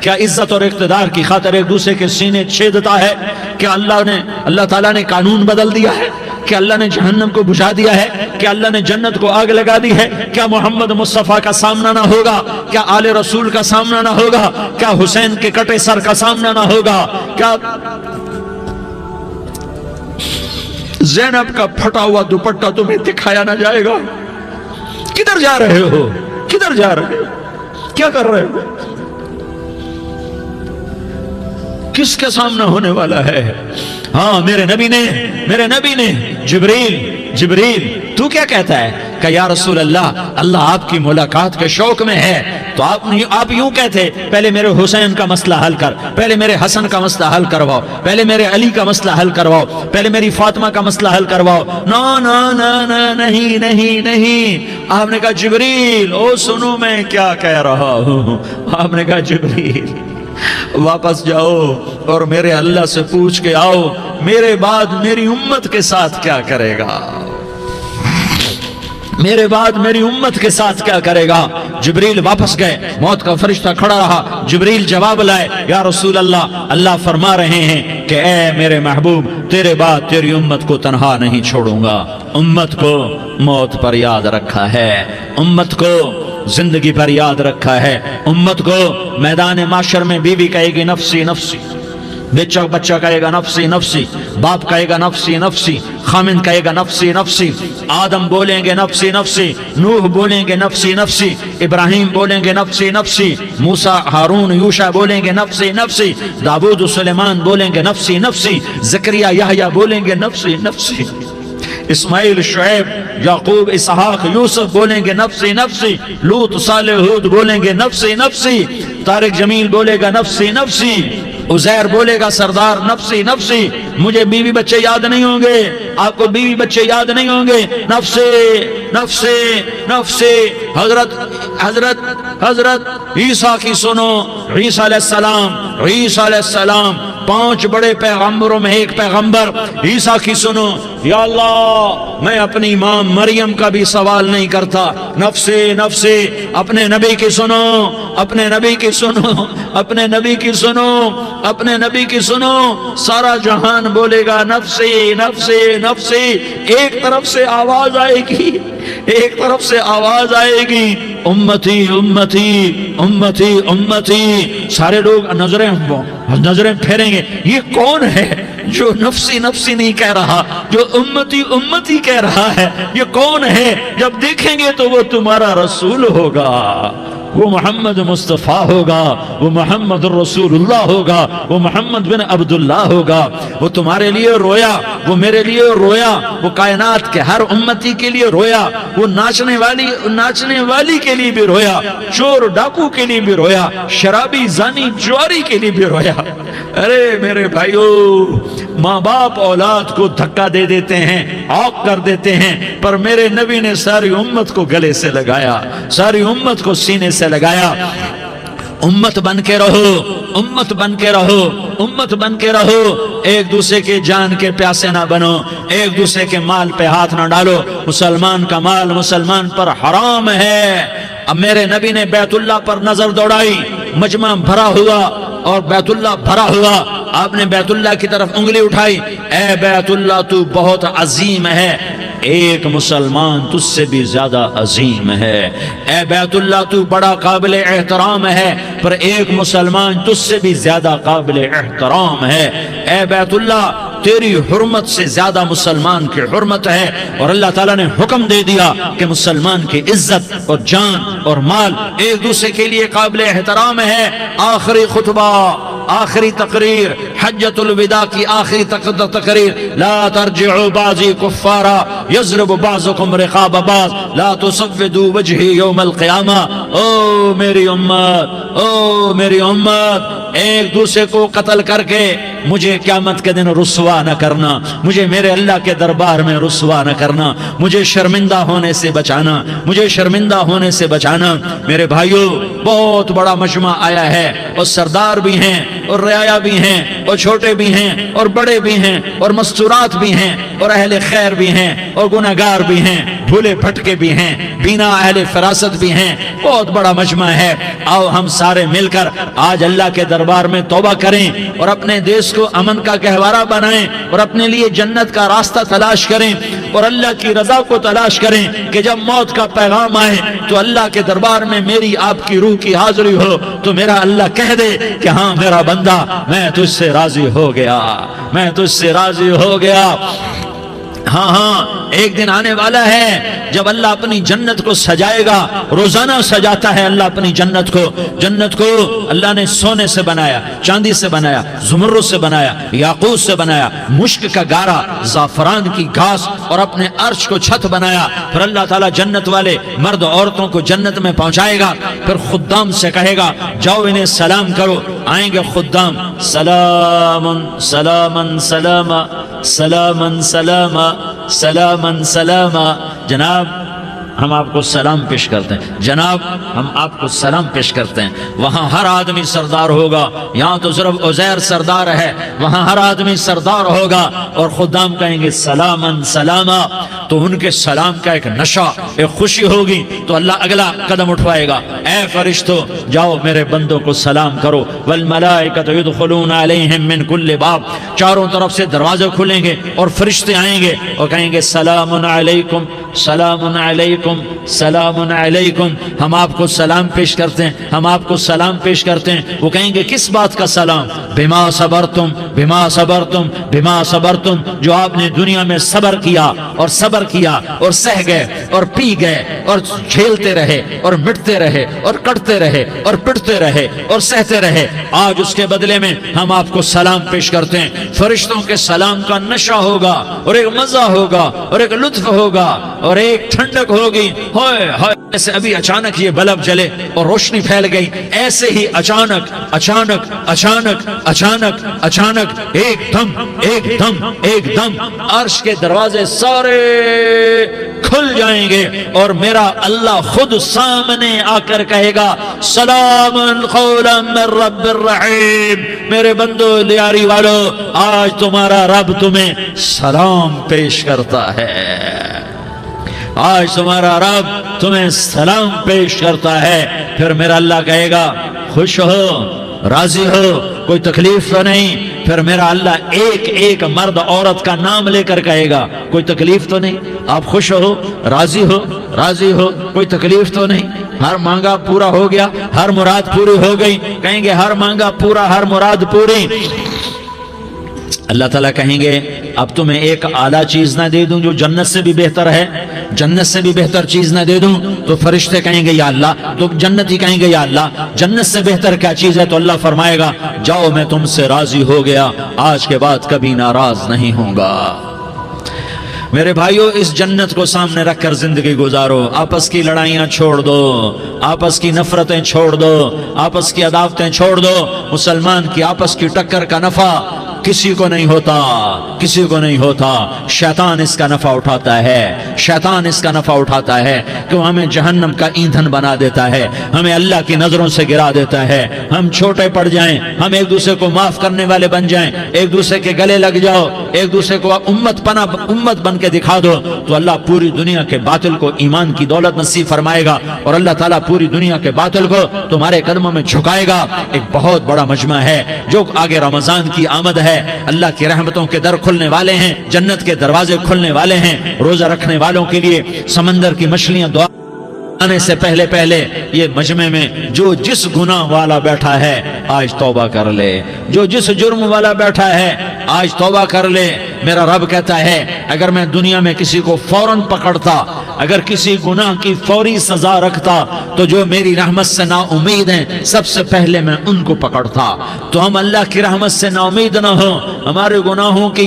کیا عزت اور اقتدار کی خاطر ایک دوسرے کے سینے چھیدتا ہے؟ کیا اللہ تعالیٰ نے قانون بدل دیا ہے؟ کیا اللہ نے جہنم کو بجھا دیا ہے؟ کیا اللہ نے جنت کو آگ لگا دی ہے؟ کیا محمد مصطفیٰ کا سامنا نہ ہوگا؟ کیا آل رسول کا سامنا نہ ہوگا؟ کیا حسین کے کٹے سر کا سامنا نہ ہوگا؟ کیا زینب کا پھٹا ہوا دوپٹہ تمہیں دکھایا نہ جائے گا؟ کدھر جا رہے ہو؟ کدھر جا رہے ہو؟ کیا کر رہے ہو؟ کس کے سامنا ہونے والا ہے؟ ہاں میرے نبی نے جبریل تو کیا کہتا ہے؟ کہ یا رسول اللہ، اللہ آپ کی ملاقات کے شوق میں ہے، تو آپ یوں کہتے پہلے میرے حسین کا مسئلہ حل کر، پہلے میرے حسن کا مسئلہ حل کرواؤ، پہلے میرے علی کا مسئلہ حل کرواؤ، پہلے میری فاطمہ کا مسئلہ حل کرواؤ۔ نا نا نا نا نہیں نہیں نہیں۔ آپ نے کہا جبریل او سنو میں کیا کہہ رہا ہوں۔ آپ نے کہا جبریل واپس جاؤ اور میرے اللہ سے پوچھ کے آؤ میرے بعد میری امت کے ساتھ کیا کرے گا، میرے بعد میری امت کے ساتھ کیا کرے گا۔ جبریل واپس گئے، موت کا فرشتہ کھڑا رہا، جبریل جواب لائے، یا رسول اللہ، اللہ فرما رہے ہیں کہ اے میرے محبوب، تیرے بعد تیری امت کو تنہا نہیں چھوڑوں گا۔ امت کو موت پر یاد رکھا ہے، امت کو زندگی پر یاد رکھا ہے، امت کو میدان معاشر میں بیوی کہے گی نفسی نفسی، بچہ کہے گا نفسی نفسی، باپ کہے گا نفسی نفسی، خامن کہے گا نفسی نفسی، آدم بولیں گے نفسی نفسی، نوح بولیں گے نفسی نفسی، ابراہیم بولیں گے نفسی نفسی، موسیٰ ہارون یوشع بولیں گے نفسی نفسی، داؤد سلیمان بولیں گے نفسی نفسی، زکریا یحییٰ بولیں گے نفسی نفسی، اسماعیل شعیب یعقوب اسحاق یوسف بولیں گے نفسی نفسی، لوط صالح ہود بولیں گے نفسی نفسی، طارق جمیل بولے گا نفسی نفسی، عزیر بولے گا سردار نفسی نفسی، مجھے بیوی بچے یاد نہیں ہوں گے، آپ کو بیوی بچے یاد نہیں ہوں گے، نفسی نفسی نفسی۔ حضرت عیسیٰ کی سنو، عیسیٰ علیہ السلام 5 بڑے پیغمبروں میں ایک پیغمبر عیسیٰ کی سنو، یا اللہ میں اپنی ماں مریم کا بھی سوال نہیں کرتا، نفسی نفسی۔ اپنے نبی کی سنو، اپنے نبی کی سنو، اپنے نبی کی سنو، اپنے نبی کی سنو، سارا جہان بولے گا نفسی نفسی نفسی۔ ایک طرف سے آواز آئے گی، ایک طرف سے آواز آئے گی، امتی امتی امتی امتی۔ سارے لوگ نظریں پھیریں گے، یہ کون ہے جو نفسی نفسی نہیں کہہ رہا، جو امتی امتی کہہ رہا ہے؟ یہ کون ہے؟ جب دیکھیں گے تو وہ تمہارا رسول ہوگا، وہ محمد مصطفیٰ ہوگا، وہ محمد الرسول اللہ ہوگا، وہ محمد بن عبداللہ ہوگا۔ وہ تمہارے لیے رویا، وہ میرے لیے رویا، وہ کائنات کے ہر امتی کے لیے رویا، وہ ناچنے والی کے لیے بھی رویا، چور ڈاکو کے لیے بھی رویا، شرابی زانی جواری کے لیے بھی رویا۔ ارے میرے بھائیو، ماں باپ اولاد کو دھکا دے دیتے ہیں، عوق کر دیتے ہیں، پر میرے نبی نے ساری امت کو گلے سے لگایا، ساری امت کو سینے سے لگایا۔ امت بن کے رہو، امت بن کے رہو، امت بن کے رہو، ایک دوسرے کے جان کے پیاسے نہ بنو، ایک دوسرے کے مال پہ ہاتھ نہ ڈالو۔ مسلمان کا مال مسلمان پر حرام ہے۔ اب میرے نبی نے بیت اللہ پر نظر دوڑائی، مجمع بھرا ہوا اور بیت اللہ بھرا ہوا، آپ نے بیت اللہ کی طرف انگلی اٹھائی، اے بیت اللہ تو بہت عظیم ہے، ایک مسلمان تجھ سے بھی زیادہ عظیم ہے۔ اے بیت اللہ تو بڑا قابل احترام ہے، پر ایک مسلمان تجھ سے بھی زیادہ قابل احترام ہے۔ اے بیت اللہ تیری حرمت سے زیادہ مسلمان کی حرمت ہے، اور اللہ تعالیٰ نے حکم دے دیا کہ مسلمان کی عزت اور جان اور مال ایک دوسرے کے لیے قابل احترام ہے۔ آخری خطبہ، آخری تقریر، حجۃ الوداع کی آخری تقریر، لا ترجعوا بعضی کفارا یضرب بعضکم رقاب بعض لا تسودوا وجہی یوم القیامہ۔ او میری امت، او میری امت، ایک دوسرے کو قتل کر کے مجھے قیامت کے دن رسوا نہ کرنا، مجھے میرے اللہ کے دربار میں رسوا نہ کرنا، مجھے شرمندہ ہونے سے بچانا، مجھے شرمندہ ہونے سے بچانا۔ میرے بھائیو، بہت بڑا مجمع آیا ہے، اور سردار بھی ہیں اور رعایا بھی ہیں اور چھوٹے بھی ہیں اور بڑے بھی ہیں اور مستورات بھی ہیں اور اہل خیر بھی ہیں اور گناہگار بھی ہیں، بھولے بھٹکے بھی ہیں، بینا اہل فراست بھی ہیں، بہت بڑا مجمع ہے۔ آؤ ہم سارے مل کر آج اللہ کے دربار میں توبہ کریں اور اپنے دیش کو امن کا گہوارہ بنائیں اور اپنے لیے جنت کا راستہ تلاش کریں اور اللہ کی رضا کو تلاش کریں کہ جب موت کا پیغام آئے تو اللہ کے دربار میں میری آپ کی روح کی حاضری ہو تو میرا اللہ کہہ دے کہ ہاں میرا بندہ، میں تجھ سے راضی ہو گیا، میں تجھ سے راضی ہو گیا۔ ہاں ایک دن آنے والا ہے جب اللہ اپنی جنت کو سجائے گا، روزانہ سجاتا ہے اللہ اپنی جنت کو۔ جنت کو اللہ نے سونے سے بنایا، چاندی سے بنایا، زمرد سے بنایا، یاقوت سے بنایا، مشک کا گارا، زعفران کی گھاس اور اپنے عرش کو چھت بنایا۔ پھر اللہ تعالیٰ جنت والے مرد عورتوں کو جنت میں پہنچائے گا، پھر خدام سے کہے گا جاؤ انہیں سلام کرو۔ آئیں گے خدام، سلامن سلامن سلاما سلامن سلاما سلامن سلاما۔ جناب ہم آپ کو سلام پیش کرتے ہیں، جناب ہم آپ کو سلام پیش کرتے ہیں۔ وہاں ہر آدمی سردار ہوگا، یہاں تو صرف عزیر سردار ہے، وہاں ہر آدمی سردار ہوگا، اور خدام کہیں گے سلامن سلاما۔ تو ان کے سلام کا ایک نشہ، ایک خوشی ہوگی، تو اللہ اگلا قدم اٹھوائے گا، اے فرشتو جاؤ میرے بندوں کو سلام کرو۔ والملائکۃ یدخلون علیہم من کل باب، چاروں طرف سے دروازے کھلیں گے اور فرشتے آئیں گے اور کہیں گے سلام علیکم، سلام علیکم، علیکم سلام علیکم، ہم آپ کو سلام پیش کرتے ہیں، ہم آپ کو سلام پیش کرتے ہیں۔ وہ کہیں گے کس بات کا سلام؟ بما صبرتم بما صبرتم بما صبرتم، جو آپ نے دنیا میں صبر کیا اور صبر کیا اور سہ گئے اور پی گئے اور جھیلتے رہے اور مٹتے رہے اور کٹتے رہے اور پٹتے رہے اور سہتے رہے، آج اس کے بدلے میں ہم آپ کو سلام پیش کرتے ہیں۔ فرشتوں کے سلام کا نشہ ہوگا اور ایک مزہ ہوگا اور ایک لطف ہوگا اور ایک ٹھنڈک ہوگی۔ ہائے ہائے، ایسے ابھی اچانک یہ بلب جلے اور روشنی پھیل گئی، ایسے ہی اچانک اچانک اچانک اچانک اچانک ایک دم عرش کے دروازے سارے کھل جائیں گے اور میرا اللہ خود سامنے آ کر کہے گا سلام قولا من رب الرحیم، میرے بندو لیاری والو، آج تمہارا رب تمہیں سلام پیش کرتا ہے، آج تمہارا رب تمہیں سلام پیش کرتا ہے۔ پھر میرا اللہ کہے گا خوش ہو، راضی ہو، کوئی تکلیف تو نہیں؟ پھر میرا اللہ ایک ایک مرد عورت کا نام لے کر کہے گا کوئی تکلیف تو نہیں؟ آپ خوش ہو، راضی ہو، راضی ہو، کوئی تکلیف تو نہیں؟ ہر مانگا پورا ہو گیا، ہر مراد پوری ہو گئی؟ کہیں گے ہر مانگا پورا، ہر مراد پوری۔ اللہ تعالیٰ کہیں گے اب تمہیں ایک اعلیٰ چیز نہ دے دوں جو جنت سے بھی بہتر ہے؟ جنت سے بھی بہتر چیز نہ دے دوں؟ تو فرشتے کہیں گے یا اللہ، تو جنتی کہیں گے یا اللہ جنت سے بہتر کیا چیز ہے؟ تو اللہ فرمائے گا جاؤ میں تم سے راضی ہو گیا، آج کے بعد کبھی ناراض نہیں ہوں گا۔ میرے بھائیو، اس جنت کو سامنے رکھ کر زندگی گزارو، آپس کی لڑائیاں چھوڑ دو، آپس کی نفرتیں چھوڑ دو، آپس کی عداوتیں چھوڑ دو۔ مسلمان کی آپس کی ٹکر کا نفع کسی کو نہیں ہوتا، کسی کو نہیں ہوتا۔ شیطان اس کا نفع اٹھاتا ہے، شیطان اس کا نفع اٹھاتا ہے کہ وہ ہمیں جہنم کا ایندھن بنا دیتا ہے، ہمیں اللہ کی نظروں سے گرا دیتا ہے، ہم چھوٹے پڑ جائیں، ہم ایک دوسرے کو معاف کرنے والے بن جائیں، ایک دوسرے کے گلے لگ جاؤ، ایک دوسرے کو امت بن کے دکھا دو، تو اللہ پوری دنیا کے باطل کو ایمان کی دولت نصیب فرمائے گا اور اللہ تعالیٰ پوری دنیا کے باطل کو تمہارے قدموں میں جھکائے گا۔ ایک بہت بڑا مجمع ہے جو آگے رمضان کی آمد ہے، اللہ کی رحمتوں کے در کھلنے والے ہیں، جنت کے دروازے کھلنے والے ہیں، روزہ رکھنے والوں کے لیے سمندر کی مچھلیاں دعا آنے سے پہلے یہ مجمع میں جو جس گناہ والا بیٹھا ہے آج توبہ کر لے، جو جس جرم والا بیٹھا ہے آج توبہ کر لے۔ میرا رب کہتا ہے اگر میں دنیا میں کسی کو فوراً پکڑتا، اگر کسی گناہ کی فوری سزا رکھتا تو جو میری رحمت سے نا امید ہیں سب سے پہلے میں ان کو پکڑتا۔ تو ہم اللہ کی رحمت سے نا امید نہ ہوں، ہمارے گناہوں کی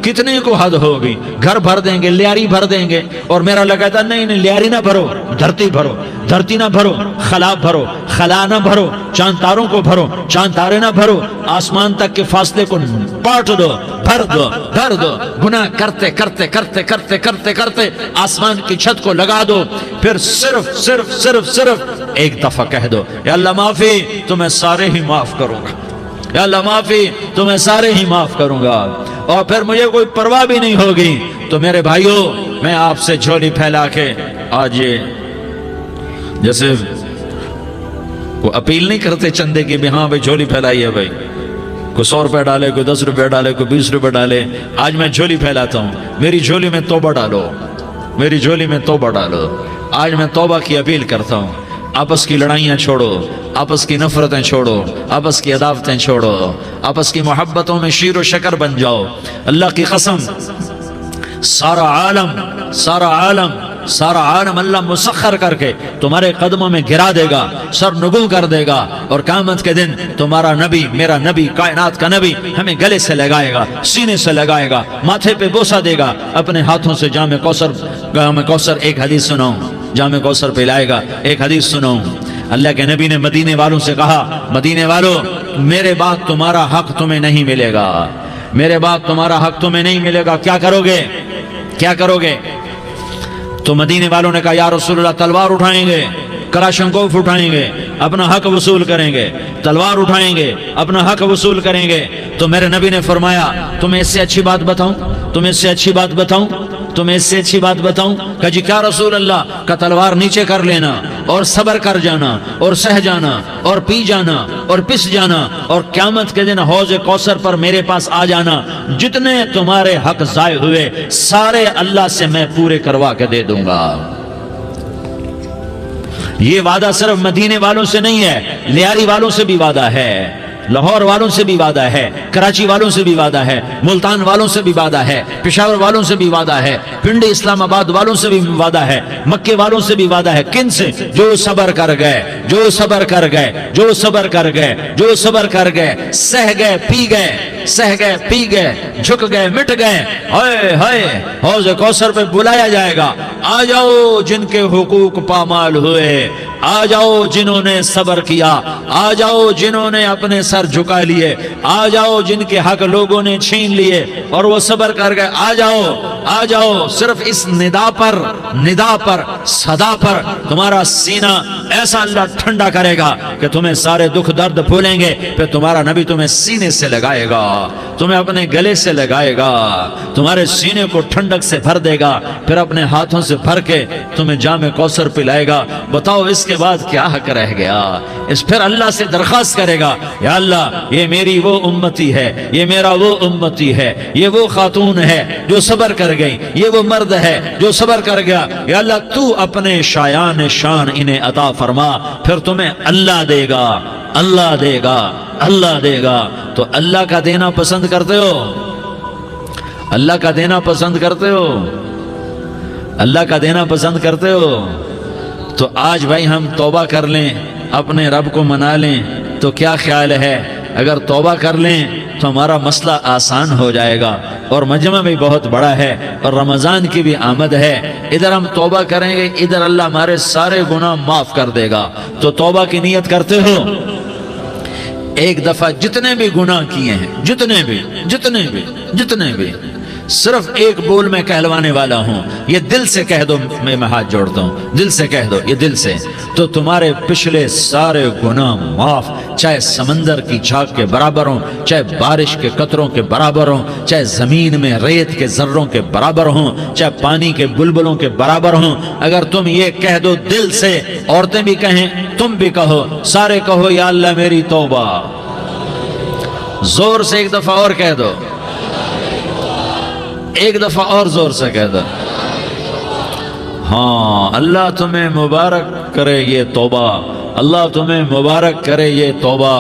کتنے کو حد ہوگی، گھر بھر دیں گے، لیاری بھر دیں گے، اور میرا اللہ کہتا نہیں لیاری نہ بھرو، دھرتی بھرو، دھرتی نہ بھرو، خلا بھرو، خلا نہ بھرو، چاند تاروں کو بھرو، چاند تارے نہ بھرو، آسمان تک کے فاصلے کو پاٹ دو، بھر دو، بھر دو، گناہ کرتے کرتے کرتے کرتے کرتے کرتے آسمان کی چھت کو لگا دو، پھر صرف صرف صرف صرف ایک دفعہ کہہ دو یا اللہ معافی، تو میں سارے ہی معاف کروں گا، یا اللہ معافی، تو میں سارے ہی معاف کروں گا، اور پھر مجھے کوئی پرواہ بھی نہیں ہوگی۔ تو میرے بھائیوں، میں آپ سے جھولی پھیلا کے آج یہ جیسے وہ اپیل نہیں کرتے چندے کی بھی ہاں بھائی جھولی پھیلائی ہے، بھائی کوئی 100 روپے ڈالے، کوئی 10 روپے ڈالے، کوئی 20 روپے ڈالے، آج میں جھولی پھیلاتا ہوں، میری جھولی میں توبہ ڈالو، میری جھولی میں توبہ ڈالو۔ آج میں توبہ کی اپیل کرتا ہوں، آپس کی لڑائیاں چھوڑو، آپس کی نفرتیں چھوڑو، آپس کی عداوتیں چھوڑو، آپس کی محبتوں میں شیر و شکر بن جاؤ۔ اللہ کی قسم سارا عالم اللہ مسخر کر کے تمہارے قدموں میں گرا دے گا، سر نگوں کر دے گا، اور قیامت کے دن تمہارا نبی، میرا نبی، کائنات کا نبی ہمیں گلے سے لگائے گا، سینے سے لگائے گا، ماتھے پہ بوسہ دے گا، اپنے ہاتھوں سے جام کوثر ایک حدیث سناؤں، جام کوثر پلائے گا، ایک حدیث سناؤں۔ اللہ کے نبی نے مدینے والوں سے کہا، مدینے والوں میرے بعد تمہارا حق تمہیں نہیں ملے گا، میرے بعد تمہارا حق تمہیں نہیں ملے گا، کیا کرو گے؟ کیا کرو گے؟ تو مدینے والوں نے کہا یا رسول اللہ تلوار اٹھائیں گے، کراشنکوف اٹھائیں گے، اپنا حق وصول کریں گے، تلوار اٹھائیں گے، اپنا حق وصول کریں گے۔ تو میرے نبی نے فرمایا تمہیں اس سے اچھی بات بتاؤں، تمہیں اس سے اچھی بات بتاؤں، تمہیں اس سے اچھی بات بتاؤں؟ کہا جی کیا رسول اللہ؟ کا تلوار نیچے کر لینا اور صبر کر جانا اور سہ جانا اور پی جانا اور پس جانا، اور قیامت کے دن حوض کوثر پر میرے پاس آ جانا، جتنے تمہارے حق ضائع ہوئے سارے اللہ سے میں پورے کروا کے دے دوں گا۔ یہ وعدہ صرف مدینے والوں سے نہیں ہے، لیاری والوں سے بھی وعدہ ہے، لاہور والوں سے بھی وعدہ ہے، کراچی والوں سے بھی وعدہ ہے، ملتان والوں سے بھی وعدہ ہے، پشاور والوں سے بھی وعدہ ہے، پنڈی اسلام آباد والوں سے بھی وعدہ ہے، مکے والوں سے بھی وعدہ ہے۔ کن سے؟ جو صبر کر گئے، جو صبر کر گئے، جو صبر کر گئے، جو صبر کر گئے، سہ گئے پی گئے، سہ گئے پی گئے، جھک گئے مٹ گئے۔ ہائے ہائے، حوض کوثر پہ بلایا جائے گا، آ جاؤ جن کے حقوق پامال ہوئے، آ جاؤ جنہوں نے صبر کیا، آ جاؤ جنہوں نے اپنے سر جھکا لیے، آ جاؤ جن کے حق لوگوں نے چھین لیے اور وہ صبر کر گئے، آ جاؤ آ جاؤ۔ صرف اس ندا پر صدا پر تمہارا سینہ ایسا اللہ ٹھنڈا کرے گا کہ تمہیں سارے دکھ درد بھولیں گے، پھر تمہارا نبی تمہیں سینے سے لگائے گا، تمہیں اپنے گلے سے لگائے گا، تمہارے سینے کو ٹھنڈک سے بھر دے گا، پھر اپنے ہاتھوں سے بھر کے تمہیں جام کوثر پلائے گا۔ بتاؤ اس کے بعد کیا حق رہ گیا؟ اس پھر اللہ سے درخواست کرے گا، یا اللہ یہ میری وہ امتی ہے، یہ میرا وہ امتی ہے، یہ وہ خاتون ہے جو صبر کر گئی، یہ وہ مرد ہے جو صبر کر گیا، یا اللہ تو اپنے شایان شان انہیں عطا فرما، پھر تمہیں اللہ دے گا، اللہ دے گا، اللہ دے گا۔ تو اللہ کا دینا پسند کرتے ہو؟ اللہ کا دینا پسند کرتے ہو؟ اللہ کا دینا پسند کرتے ہو؟ تو آج بھائی ہم توبہ کر لیں، اپنے رب کو منا لیں، تو کیا خیال ہے اگر توبہ کر لیں تو ہمارا مسئلہ آسان ہو جائے گا، اور مجمع بھی بہت بڑا ہے اور رمضان کی بھی آمد ہے، ادھر ہم توبہ کریں گے، ادھر اللہ ہمارے سارے گناہ معاف کر دے گا۔ تو توبہ کی نیت کرتے ہو؟ ایک دفعہ جتنے بھی گناہ کیے ہیں، جتنے بھی صرف ایک بول میں کہلوانے والا ہوں، یہ دل سے کہہ دو، میں ہاتھ جوڑتا ہوں، دل سے کہہ دو، یہ دل سے، تو تمہارے پچھلے سارے گناہ معاف، چاہے سمندر کی جھاگ کے برابر ہوں، چاہے بارش کے قطروں کے برابر ہوں، چاہے زمین میں ریت کے ذروں کے برابر ہوں، چاہے پانی کے بلبلوں کے برابر ہوں۔ اگر تم یہ کہہ دو دل سے، عورتیں بھی کہیں، تم بھی کہو، سارے کہو، یا اللہ میری توبہ، زور سے ایک دفعہ اور کہہ دو، ایک دفعہ اور زور سے کہہ دو۔ ہاں، اللہ تمہیں مبارک کرے یہ توبہ، اللہ تمہیں مبارک کرے یہ توبہ،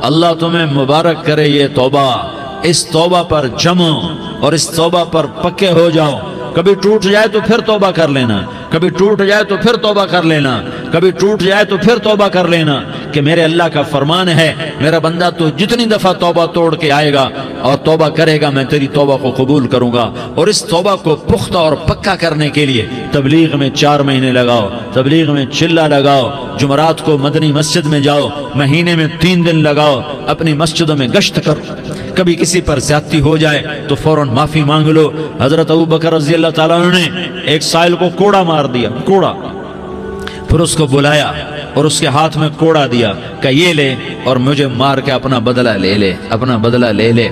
اللہ تمہیں مبارک کرے یہ توبہ۔ اس توبہ پر جمو اور اس توبہ پر پکے ہو جاؤ۔ کبھی ٹوٹ جائے تو پھر توبہ کر لینا، کبھی ٹوٹ جائے تو پھر توبہ کر لینا، کبھی ٹوٹ جائے تو پھر توبہ کر لینا، کہ میرے اللہ کا فرمان ہے، میرا بندہ تو جتنی دفعہ توبہ توڑ کے آئے گا اور توبہ کرے گا، میں تیری توبہ کو قبول کروں گا۔ اور اس توبہ کو پختہ اور پکا کرنے کے لیے تبلیغ میں 4 مہینے لگاؤ، تبلیغ میں چلہ لگاؤ، جمعرات کو مدنی مسجد میں جاؤ، مہینے میں 3 دن لگاؤ، اپنی مسجدوں میں گشت کرو، کبھی کسی پر زیادتی ہو جائے تو فوراً معافی مانگ لو۔ حضرت ابوبکر رضی اللہ تعالیٰ عنہ نے ایک سائل کو کوڑا مار دیا، کوڑا، پھر اس کو بلایا اور اس کے ہاتھ میں کوڑا دیا کہ یہ لے اور مجھے مار کے اپنا بدلہ لے لے، اپنا بدلہ لے لے۔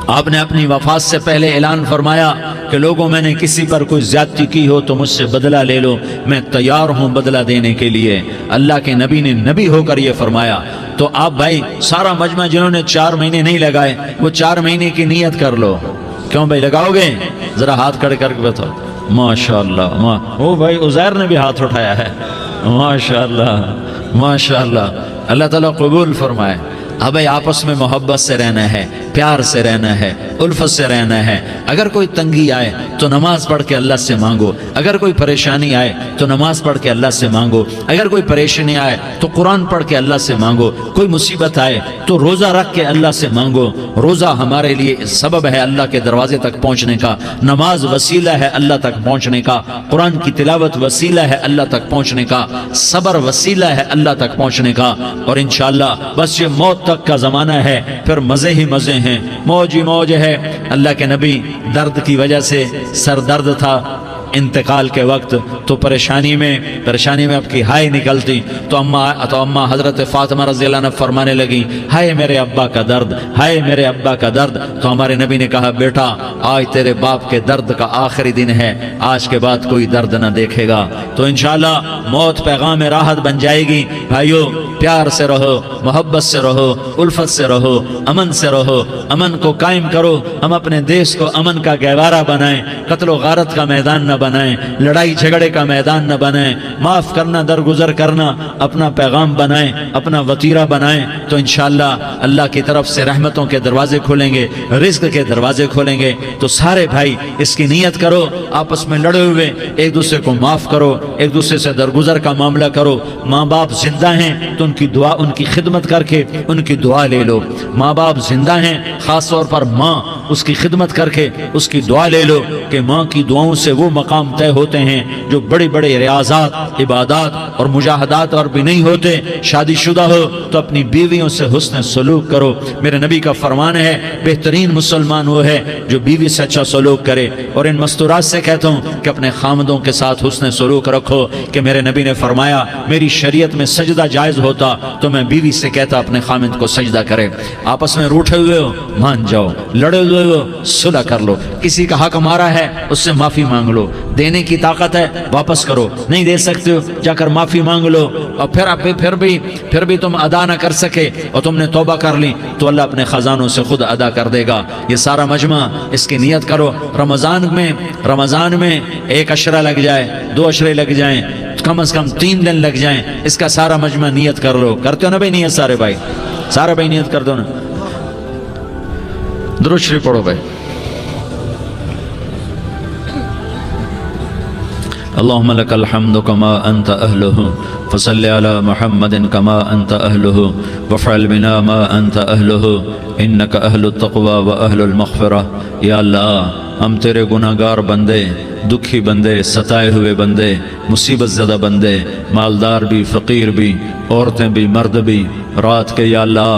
آپ نے اپنی وفات سے پہلے اعلان فرمایا کہ لوگوں میں نے کسی پر کوئی زیادتی کی ہو تو مجھ سے بدلہ لے لو، میں تیار ہوں بدلہ دینے کے لیے۔ اللہ کے نبی نے نبی ہو کر یہ فرمایا۔ تو آپ بھائی سارا مجمع جنہوں نے 4 مہینے نہیں لگائے، وہ 4 مہینے کی نیت کر لو۔ کیوں بھائی لگاؤ گے؟ ذرا ہاتھ کھڑے کر کے بتاؤ۔ ماشاءاللہ، وہ بھائی عزیر نے بھی ہاتھ اٹھایا ہے، ماشاءاللہ ماشاءاللہ، اللہ تعالیٰ قبول فرمائے۔ اب آپس میں محبت سے رہنا ہے، پیار سے رہنا ہے، الفت سے رہنا ہے۔ اگر کوئی تنگی آئے تو نماز پڑھ کے اللہ سے مانگو، اگر کوئی پریشانی آئے تو نماز پڑھ کے اللہ سے مانگو، اگر کوئی پریشانی آئے تو قرآن پڑھ کے اللہ سے مانگو، کوئی مصیبت آئے تو روزہ رکھ کے اللہ سے مانگو۔ روزہ ہمارے لیے سبب ہے اللہ کے دروازے تک پہنچنے کا، نماز وسیلہ ہے اللہ تک پہنچنے کا، قرآن کی تلاوت وسیلہ ہے اللہ تک پہنچنے کا، صبر وسیلہ ہے اللہ تک پہنچنے کا۔ اور انشاءاللہ بس یہ موت تک کا زمانہ ہے، پھر مزے ہی مزے ہیں، موج ہی موج ہے۔ اللہ کے نبی درد کی وجہ سے سر درد تھا انتقال کے وقت، تو پریشانی میں اب کی ہائے نکلتی تو اما حضرت فاطمہ رضی اللہ عنہ فرمانے لگی، ہائے میرے ابا کا درد، ہائے میرے ابا کا درد۔ تو ہمارے نبی نے کہا، بیٹا آج تیرے باپ کے درد کا آخری دن ہے، آج کے بعد کوئی درد نہ دیکھے گا۔ تو انشاءاللہ موت پیغام راحت بن جائے گی۔ بھائیو پیار سے رہو، محبت سے رہو، الفت سے رہو، امن سے رہو، امن کو قائم کرو۔ ہم اپنے دیش کو امن کا گہوارہ بنائیں، قتل و غارت کا میدان نہ بنائیں, لڑائی جھگڑے کا میدان نہ بنائیں, معاف کرنا, درگزر کرنا اپنا پیغام بنائیں, اپنا وتیرہ بنائیں, تو انشاءاللہ اللہ کی طرف سے رحمتوں کے دروازے کھولیں گے, رزق کے دروازے کھولیں گے. تو سارے بھائی اس کی نیت کرو, آپس میں لڑے ہوئے ایک دوسرے کو معاف کرو, ایک دوسرے سے درگزر کا معاملہ کرو. ماں باپ زندہ ہیں تو ان کی دعا, ان کی خدمت کر کے ان کی دعا لے لو. ماں باپ زندہ ہیں, خاص طور پر ماں, اس کی خدمت کر کے اس کی دعا لے لو کہ ماں کی دعاؤں سے وہ مقام طے ہوتے ہیں جو بڑے بڑے ریاضات, عبادات اور مجاہدات اور بھی نہیں ہوتے. شادی شدہ ہو تو اپنی بیویوں سے حسن سلوک کرو. میرے نبی کا فرمان ہے بہترین مسلمان وہ ہے جو بیوی سے اچھا سلوک کرے. اور ان مستورات سے کہتا ہوں کہ اپنے خامدوں کے ساتھ حسن سلوک رکھو کہ میرے نبی نے فرمایا میری شریعت میں سجدہ جائز ہوتا تو میں بیوی سے کہتا اپنے خامد کو سجدہ کرے. آپس میں روٹھے ہوئے ہو مان جاؤ, لڑے ہوئے ہو صلح کر لو, کسی کا حق مارا ہے اس سے معافی مانگ لو, دینے کی طاقت ہے واپس کرو, نہیں دے سکتے ہو جا کر معافی مانگ لو. اور پھر بھی تم ادا نہ کر سکے اور تم نے توبہ کر لی تو اللہ اپنے خزانوں سے خود ادا کر دے گا. یہ سارا مجمع اس کی نیت کرو. رمضان میں 1 عشرہ لگ جائے, 2 عشرے لگ جائیں, کم از کم 3 دن لگ جائیں, اس کا سارا مجمع نیت کر لو. کرتے ہو نا بھائی نیت؟ سارے بھائی نیت کر دو نا. درود شریف پڑھو بھائی. اللهم لك الحمد كما أنت أهله فصل على محمد كما أنت أهله وفعل بنا ما أنت أهله إنك أهل التقوى وأهل المغفرة. یا اللہ ہم تیرے گناہ گار بندے, دکھی بندے, ستائے ہوئے بندے, مصیبت زدہ بندے, مالدار بھی, فقیر بھی, عورتیں بھی, مرد بھی, رات کے یا اللہ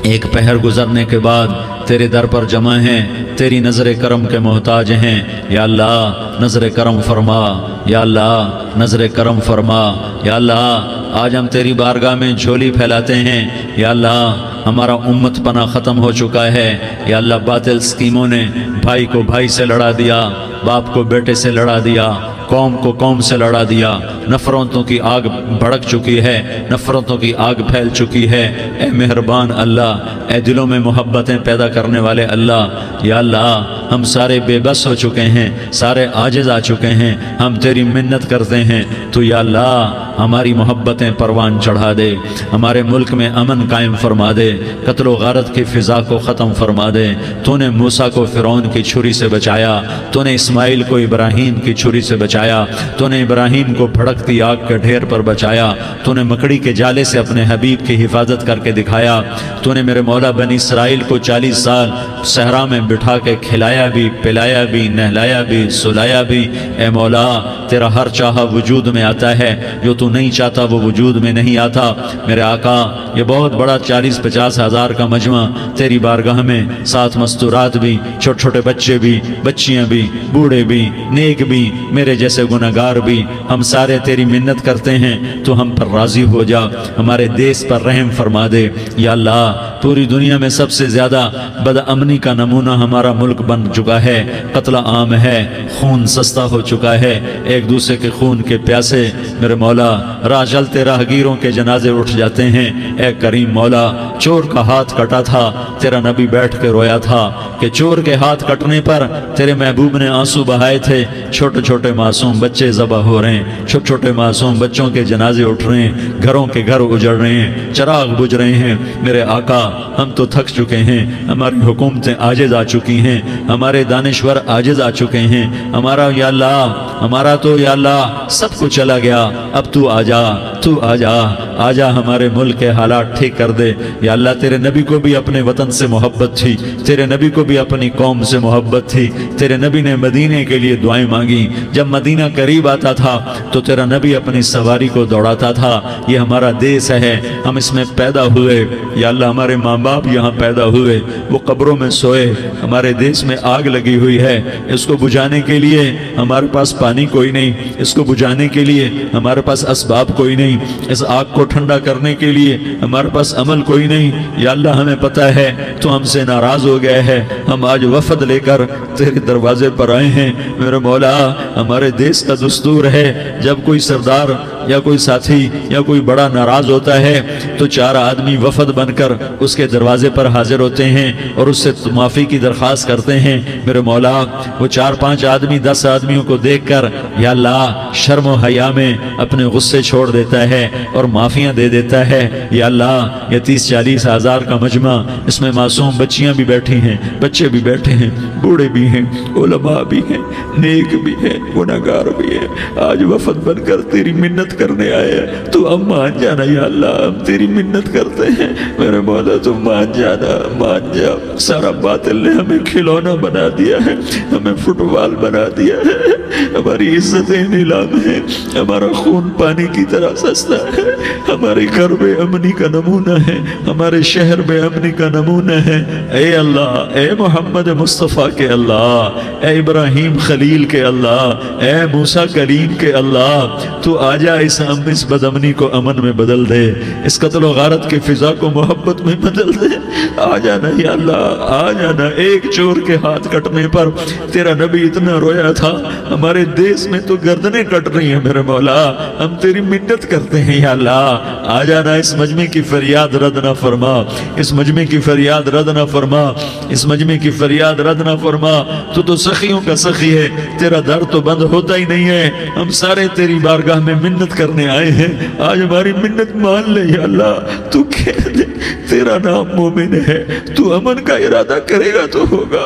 ایک پہر گزرنے کے بعد تیرے در پر جمع ہیں, تیری نظر کرم کے محتاج ہیں. یا اللہ نظر کرم فرما, یا اللہ نظر کرم فرما. یا اللہ آج ہم تیری بارگاہ میں جھولی پھیلاتے ہیں. یا اللہ ہمارا امت پناہ ختم ہو چکا ہے. یا اللہ باطل سکیموں نے بھائی کو بھائی سے لڑا دیا, باپ کو بیٹے سے لڑا دیا, قوم کو قوم سے لڑا دیا. نفرتوں کی آگ بھڑک چکی ہے, نفرتوں کی آگ پھیل چکی ہے. اے مہربان اللہ, اے دلوں میں محبتیں پیدا کرنے والے اللہ, یا اللہ ہم سارے بے بس ہو چکے ہیں, سارے عاجز آ چکے ہیں. ہم تیری منت کرتے ہیں تو یا اللہ ہماری محبتیں پروان چڑھا دے, ہمارے ملک میں امن قائم فرما دے, قتل و غارت کی فضا کو ختم فرما دے. تو نے موسیٰ کو فرعون کی چھری سے بچایا, تو نے اسماعیل کو ابراہیم کی چھری سے بچایا, تو نے ابراہیم کو بھڑکتی آگ کے ڈھیر پر بچایا, تو نے مکڑی کے جالے سے اپنے حبیب کی حفاظت کر کے دکھایا. تو نے میرے مولا بنی اسرائیل کو 40 سال صحرا میں بٹھا کے کھلایا بھی, پلایا بھی, نہلایا بھی, سلایا بھی. اے مولا تیرا ہر چاہا وجود میں آتا ہے, جو تو نہیں چاہتا وہ وجود میں نہیں آتا. میرے آقا یہ بہت بڑا 40-50 ہزار کا مجمع تیری بارگاہ میں, 7 مستورات بھی, چھوٹے چھوٹے بچے بھی, بچیاں بھی, بوڑھے بھی, نیک بھی, میرے جیسے گناہگار بھی, ہم سارے تیری منت کرتے ہیں تو ہم پر راضی ہو جا, ہمارے دیس پر رحم فرما دے. یا اللہ پوری دنیا میں سب سے زیادہ بد امنی کا نمونہ ہمارا ملک بن چکا ہے, قتل عام ہے, خون سستا ہو چکا ہے, ایک دوسرے کے خون کے پیاسے. میرے مولا راہ چلتے راہگیروں کے جنازے اٹھ جاتے ہیں. اے کریم مولا چور کا ہاتھ کٹا تھا, تیرا نبی بیٹھ کے رویا تھا کہ چور کے ہاتھ کٹنے پر تیرے محبوب نے آنسو بہائے تھے. چھوٹے چھوٹے معصوم بچے ذبح ہو رہے ہیں, چھوٹے چھوٹے معصوم بچوں کے جنازے اٹھ رہے ہیں, گھروں کے گھر اجڑ رہے ہیں, چراغ بجھ رہے ہیں. میرے آقا ہم تو تھک چکے ہیں, ہماری حکومتیں عاجز آ چکی ہیں, ہمارے دانشور عاجز آ چکے ہیں. ہمارا یا اللہ ہمارا تو یا اللہ سب کچھ چلا گیا. اب تو آ جا, تو آ جا, آ جا ہمارے ملک کے حالات ٹھیک کر دے. یا اللہ تیرے نبی کو بھی اپنے وطن سے محبت تھی, تیرے نبی کو بھی اپنی قوم سے محبت تھی. تیرے نبی نے مدینے کے لیے دعائیں مانگی. جب مدینہ قریب آتا تھا تو تیرا نبی اپنی سواری کو دوڑاتا تھا. یہ ہمارا دیس ہے, ہم اس میں پیدا ہوئے. یا اللہ ہمارے ماں باپ یہاں پیدا ہوئے, وہ قبروں میں سوئے. ہمارے دیس میں آگ لگی ہوئی ہے, اس کو بجھانے کے لیے ہمارے پاس پانی کوئی نہیں, اس کو بجھانے کے لیے ہمارے پاس اسباب کوئی نہیں, اس آگ کو ٹھنڈا کرنے کے لیے ہمارے پاس عمل کوئی نہیں. یا اللہ ہمیں پتہ ہے تو ہم سے ناراض ہو گئے ہے, ہم آج وفد لے کر تیرے دروازے پر آئے ہیں. میرے مولا ہمارے دیس کا دستور ہے جب کوئی سردار یا کوئی ساتھی یا کوئی بڑا ناراض ہوتا ہے تو 4 آدمی وفد بن کر اس کے دروازے پر حاضر ہوتے ہیں اور اس سے معافی کی درخواست کرتے ہیں. میرے مولا وہ 4-5 آدمی 10 آدمیوں کو دیکھ کر یا اللہ شرم و حیا میں اپنے غصے چھوڑ دیتا ہے اور معافیاں دے دیتا ہے. یا اللہ یہ 30-40 ہزار کا مجمع، اس میں معصوم بچیاں بھی بیٹھی ہیں، بچے بھی بیٹھے ہیں، بوڑھے بھی ہیں، علماء بھی ہیں، نیک بھی ہیں، گناہگار بھی ہیں. آج وفد بن کر تیری منت کرنے آئے ہیں، تو اب مان جانا یا اللہ، ہم تیری منت کرتے ہیں. میرے مولا تو مان جانا، مان جا. سارا باطل نے ہمیں کھلونا بنا دیا ہے، ہمیں فٹ بال بنا دیا ہے، ہماری عزتیں نیلام ہیں، ہمارا خون پانی کی طرح سستا ہے، ہمارے گھر بے امنی کا نمونہ ہے، ہمارے شہر بے امنی کا نمونہ ہے. اے اللہ، اے محمد مصطفیٰ کے اللہ، اے ابراہیم خلیل کے اللہ، اے موسیٰ کلیم کے اللہ، تو آجا اس بد امنی کو امن میں بدل دے، اس قتل و غارت کی فضا کو محبت میں بدل دے. آ جانا یا اللہ، آ جانا. ایک چور کے ہاتھ کٹنے پر تیرا نبی اتنا رویا تھا، ہمارے دیس میں تو گردنیں کٹ رہی ہیں. میرے مولا ہم تیری منت کرتے ہیں یا اللہ، آ جانا. اس مجمع کی فریاد رد نہ فرما، اس مجمع کی فریاد رد نہ فرما، اس مجمع کی فریاد رد نہ فرما. تو سخیوں کا سخی ہے، تیرا در تو بند ہوتا ہی نہیں ہے. ہم سارے تیری بارگاہ میں منت کرنے آئے ہیں، آج ہماری منت مان لے یا اللہ. تو کہہ دے تیرا نام مومن ہے، تو امن کا ارادہ کرے گا تو ہوگا.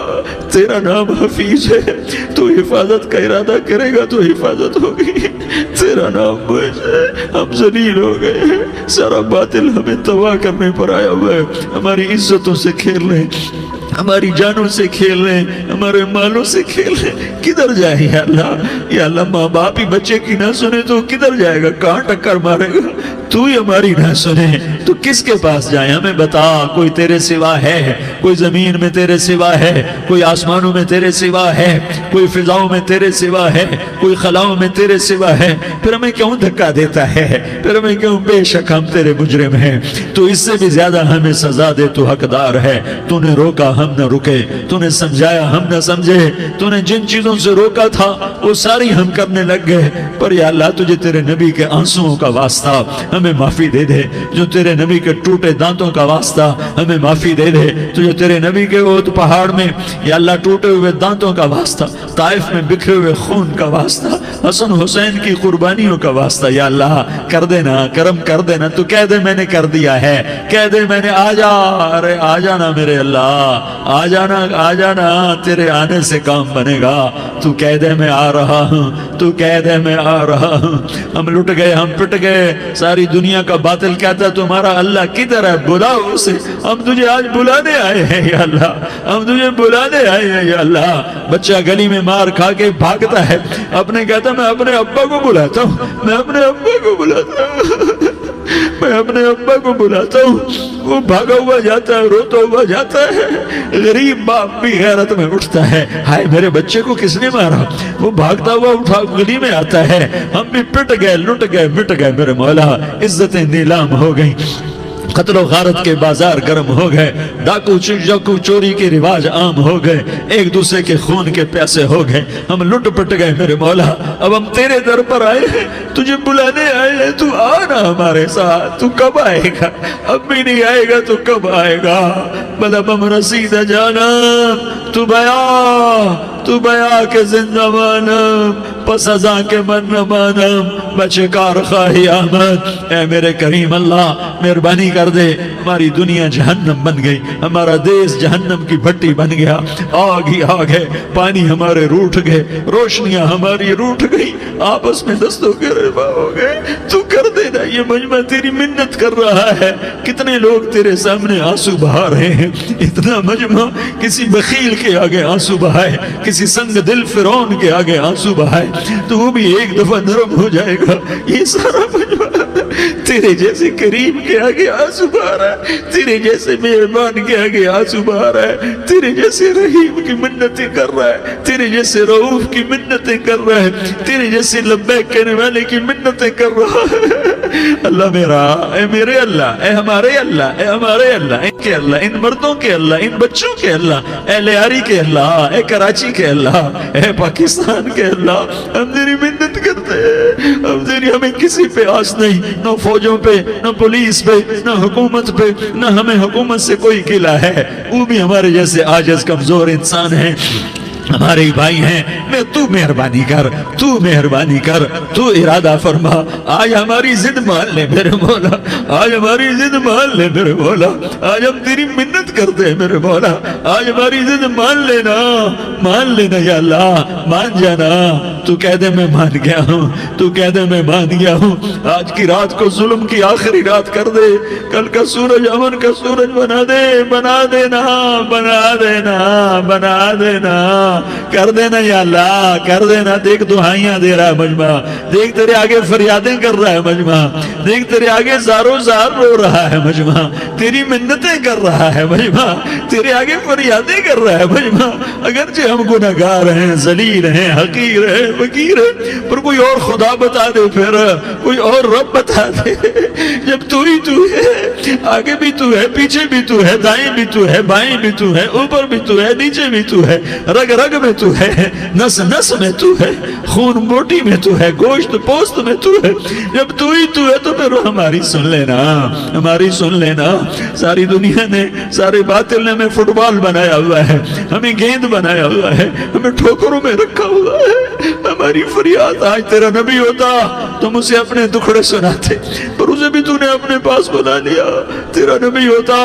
تیرا نام حفیظ ہے، تو حفاظت کا ارادہ کرے گا تو حفاظت ہوگی. تیرا نام بوجھ ہے، ہم ذلیل ہو گئے ہیں، سارا باطل ہمیں تباہ کرنے پر آیا ہوا ہے. ہماری عزتوں سے کھیل رہے ہیں، ہماری جانوں سے کھیل رہے ہیں، ہمارے مالوں سے کھیل رہے ہیں. کدھر جائے یا اللہ؟ یا اللہ ماں باپ ہی بچے کی نہ سنے تو کدھر جائے گا؟ کہاں ٹکر مارے گا؟ تو ہی ہماری نہ سنے تو کس کے پاس جائیں؟ ہمیں بتا. کوئی تیرے سوا ہے؟ کوئی زمین میں تیرے سوا ہے؟ کوئی آسمانوں میں تیرے سوا ہے؟ کوئی فضاؤں میں تیرے سوا ہے؟ کوئی خلاؤں میں تیرے سوا ہے؟ پھر ہمیں کیوں دھکا دیتا ہے؟ پھر ہمیں کیوں؟ بے شک ہم تیرے مجرم ہیں، تو اس سے بھی زیادہ ہمیں سزا دے. تو حقدار ہے. تو نے روکا ہم نہ رکے، تو نے سمجھایا ہم نہ سمجھے، تو نے جن چیزوں سے روکا تھا وہ ساری ہم کرنے لگ گئے. پر یا اللہ تجھے تیرے نبی کے آنسوؤں کا واسطہ ہمیں معافی دے دے. جو تیرے نبی کے ٹوٹے دانتوں کا واسطہ ہمیں معافی دے دے. تجھے تیرے نبی کے احد پہاڑ میں یا اللہ ٹوٹے ہوئے دانتوں کا واسطہ، طائف میں بکھرے ہوئے خون کا واسطہ، حسن حسین کی قربانیوں کا واسطہ یا اللہ کر دینا، کرم کر دینا. تو کہہ دے میں نے کر دیا ہے، کہہ دے میں نے. آ جا، ارے آ جانا میرے اللہ، آ جانا، آ جانا. تیرے آنے سے کام بنے گا. تو کہہ دے میں آ رہا ہوں، تو کہہ دے میں آ رہا ہوں. ہم لٹ گئے، ہم پٹ گئے. ساری دنیا کا باطل کہتا تمہارا اللہ کدھر ہے؟ بلاؤ اسے. ہم تجھے آج بلانے آئے ہیں یا اللہ، ہم تجھے بلانے آئے ہیں یا اللہ. بچہ گلی میں مار کھا کے بھاگتا ہے، اپنے کہتا میں اپنے ابا کو بلاتا ہوں، میں اپنے ابا کو بلاتا ہوں، میں اپنے ابا کو بلاتا ہوں. وہ بھاگا ہوا جاتا ہے، روتا ہوا جاتا ہے. غریب باپ بھی غیرت میں اٹھتا ہے، ہائے میرے بچے کو کس نے مارا؟ وہ بھاگتا ہوا اٹھا گلی میں آتا ہے. ہم بھی پٹ گئے، لٹ گئے، مٹ گئے. میرے مولا عزتیں نیلام ہو گئیں، قتل و غارت کے بازار گرم ہو گئے، ڈاکو چوری کے رواج عام ہو گئے، ایک دوسرے کے خون کے پیاسے ہو گئے. ہم لٹ پٹ گئے میرے مولا. اب ہم تیرے در پر آئے ہیں، تجھے بلانے آئے ہیں. تو آنا ہمارے ساتھ. تو کب آئے گا؟ اب بھی نہیں آئے گا تو کب آئے گا؟ مطلب ہم رسید جانا تو بیا کے زندہ مانم، پس ازاں کے من نہ مانم، بچے کار خواہی آمد. اے میرے کریم اللہ مہربانی کر دے. ہماری دنیا جہنم بن گئی، ہمارا دیس جہنم کی بھٹی بن گیا. آگ ہی آگ ہے، پانی ہمارے روٹھ گئے، روشنیاں ہماری روٹھ گئی، آپس میں دستوں کے ربا ہو گئے. تو کر دینا. یہ مجمع تیری منت کر رہا ہے. کتنے لوگ تیرے سامنے آنسو بہا رہے ہیں. اتنا مجمع کسی بخیل کے آگے آنسو بہائے، کسی سنگ دل فرعون کے آگے آنسو بہائے تو وہ بھی ایک دفعہ نرم ہو جائے گا. یہ سارا مجمع تیرے جیسے کریم کے آگے آنسو بہا رہا ہے، تیرے جیسے مہربان کے آگے آنسو بہا رہا ہے، تیرے جیسے رحیم کی منتیں کر رہا ہے، تیرے جیسے رؤوف کی منتیں کر رہا ہے، تیرے جیسے لبیک کہنے والے کی منتیں کر رہا ہے. اللہ میرا، اے میرے اللہ، اے ہمارے اللہ، اے ہمارے اللہ، ان کے اللہ، ان مردوں کے اللہ، ان بچوں کے اللہ، اے لیاری کے اللہ، اے کراچی کے اللہ، اے پاکستان کے اللہ. ہم تیری منت کرتے ہیں، اب تیری ہمیں کسی پہ آس نہیں، نہ فوجوں پہ، نہ پولیس پہ، نہ حکومت پہ، نہ ہمیں حکومت سے کوئی قلع ہے، وہ بھی ہمارے جیسے عاجز کمزور انسان ہیں، ہمارے ہی بھائی ہیں، میں تو مہربانی کر، تو مہربانی کر، تو ارادہ فرما، آج ہماری ضد مان لے میرے مولا، آج ہماری ضد مان لے میرے مولا، آج ہم تیری منت کرتے ہیں میرے مولا، آج ہماری ضد مان لینا یا اللہ، مان جانا، تو کہہ دے میں مان گیا ہوں، تو کہہ دے میں مان گیا ہوں، آج کی رات کو ظلم کی آخری رات کر دے، کل کا سورج امن کا سورج بنا دے، بنا دینا، بنا دینا، بنا دینا، کر دینا یا اللہ، کر دینا۔ دیکھ دعائیاں دے رہا ہے مجمع، دیکھ تیرے آگے فریادیں کر رہا ہے مجمع، دیکھ تیرے آگے زارو زار رو رہا ہے مجمع، تیری منتیں کر رہا ہے مجمع، تیرے آگے فریادیں کر رہا ہے مجمع، اگرچہ ہم گناہگار ہیں، ذلیل ہیں، حقیر ہیں، فقیر ہیں، پر کوئی اور خدا بتا دے، پھر کوئی اور رب بتا دے، جب تو ہی تو ہے، آگے بھی تو ہے، پیچھے بھی تو ہے، دائیں بھی تو ہے، بائیں بھی تو ہے، اوپر بھی تو ہے، نیچے بھی تو ہے، رگ رگ میں تو ہے، نس نس میں تو ہے، خون بوٹی میں تو ہے، گوشت پوست میں تو ہے، جب تو ہی تو ہے تو پھر ہماری سن لینا، ہماری سن لینا۔ ساری دنیا نے، سارے باطل نے ہمیں فٹ بال بنایا ہوا ہے، ہمیں گیند بنایا ہوا ہے، ہمیں ٹھوکروں میں رکھا ہوا ہے، ہماری فریاد، آج تیرا نبی ہوتا تم اسے اپنے دکھڑے سناتے، پر اسے بھی تو نے اپنے پاس بلا لیا، تیرا نبی ہوتا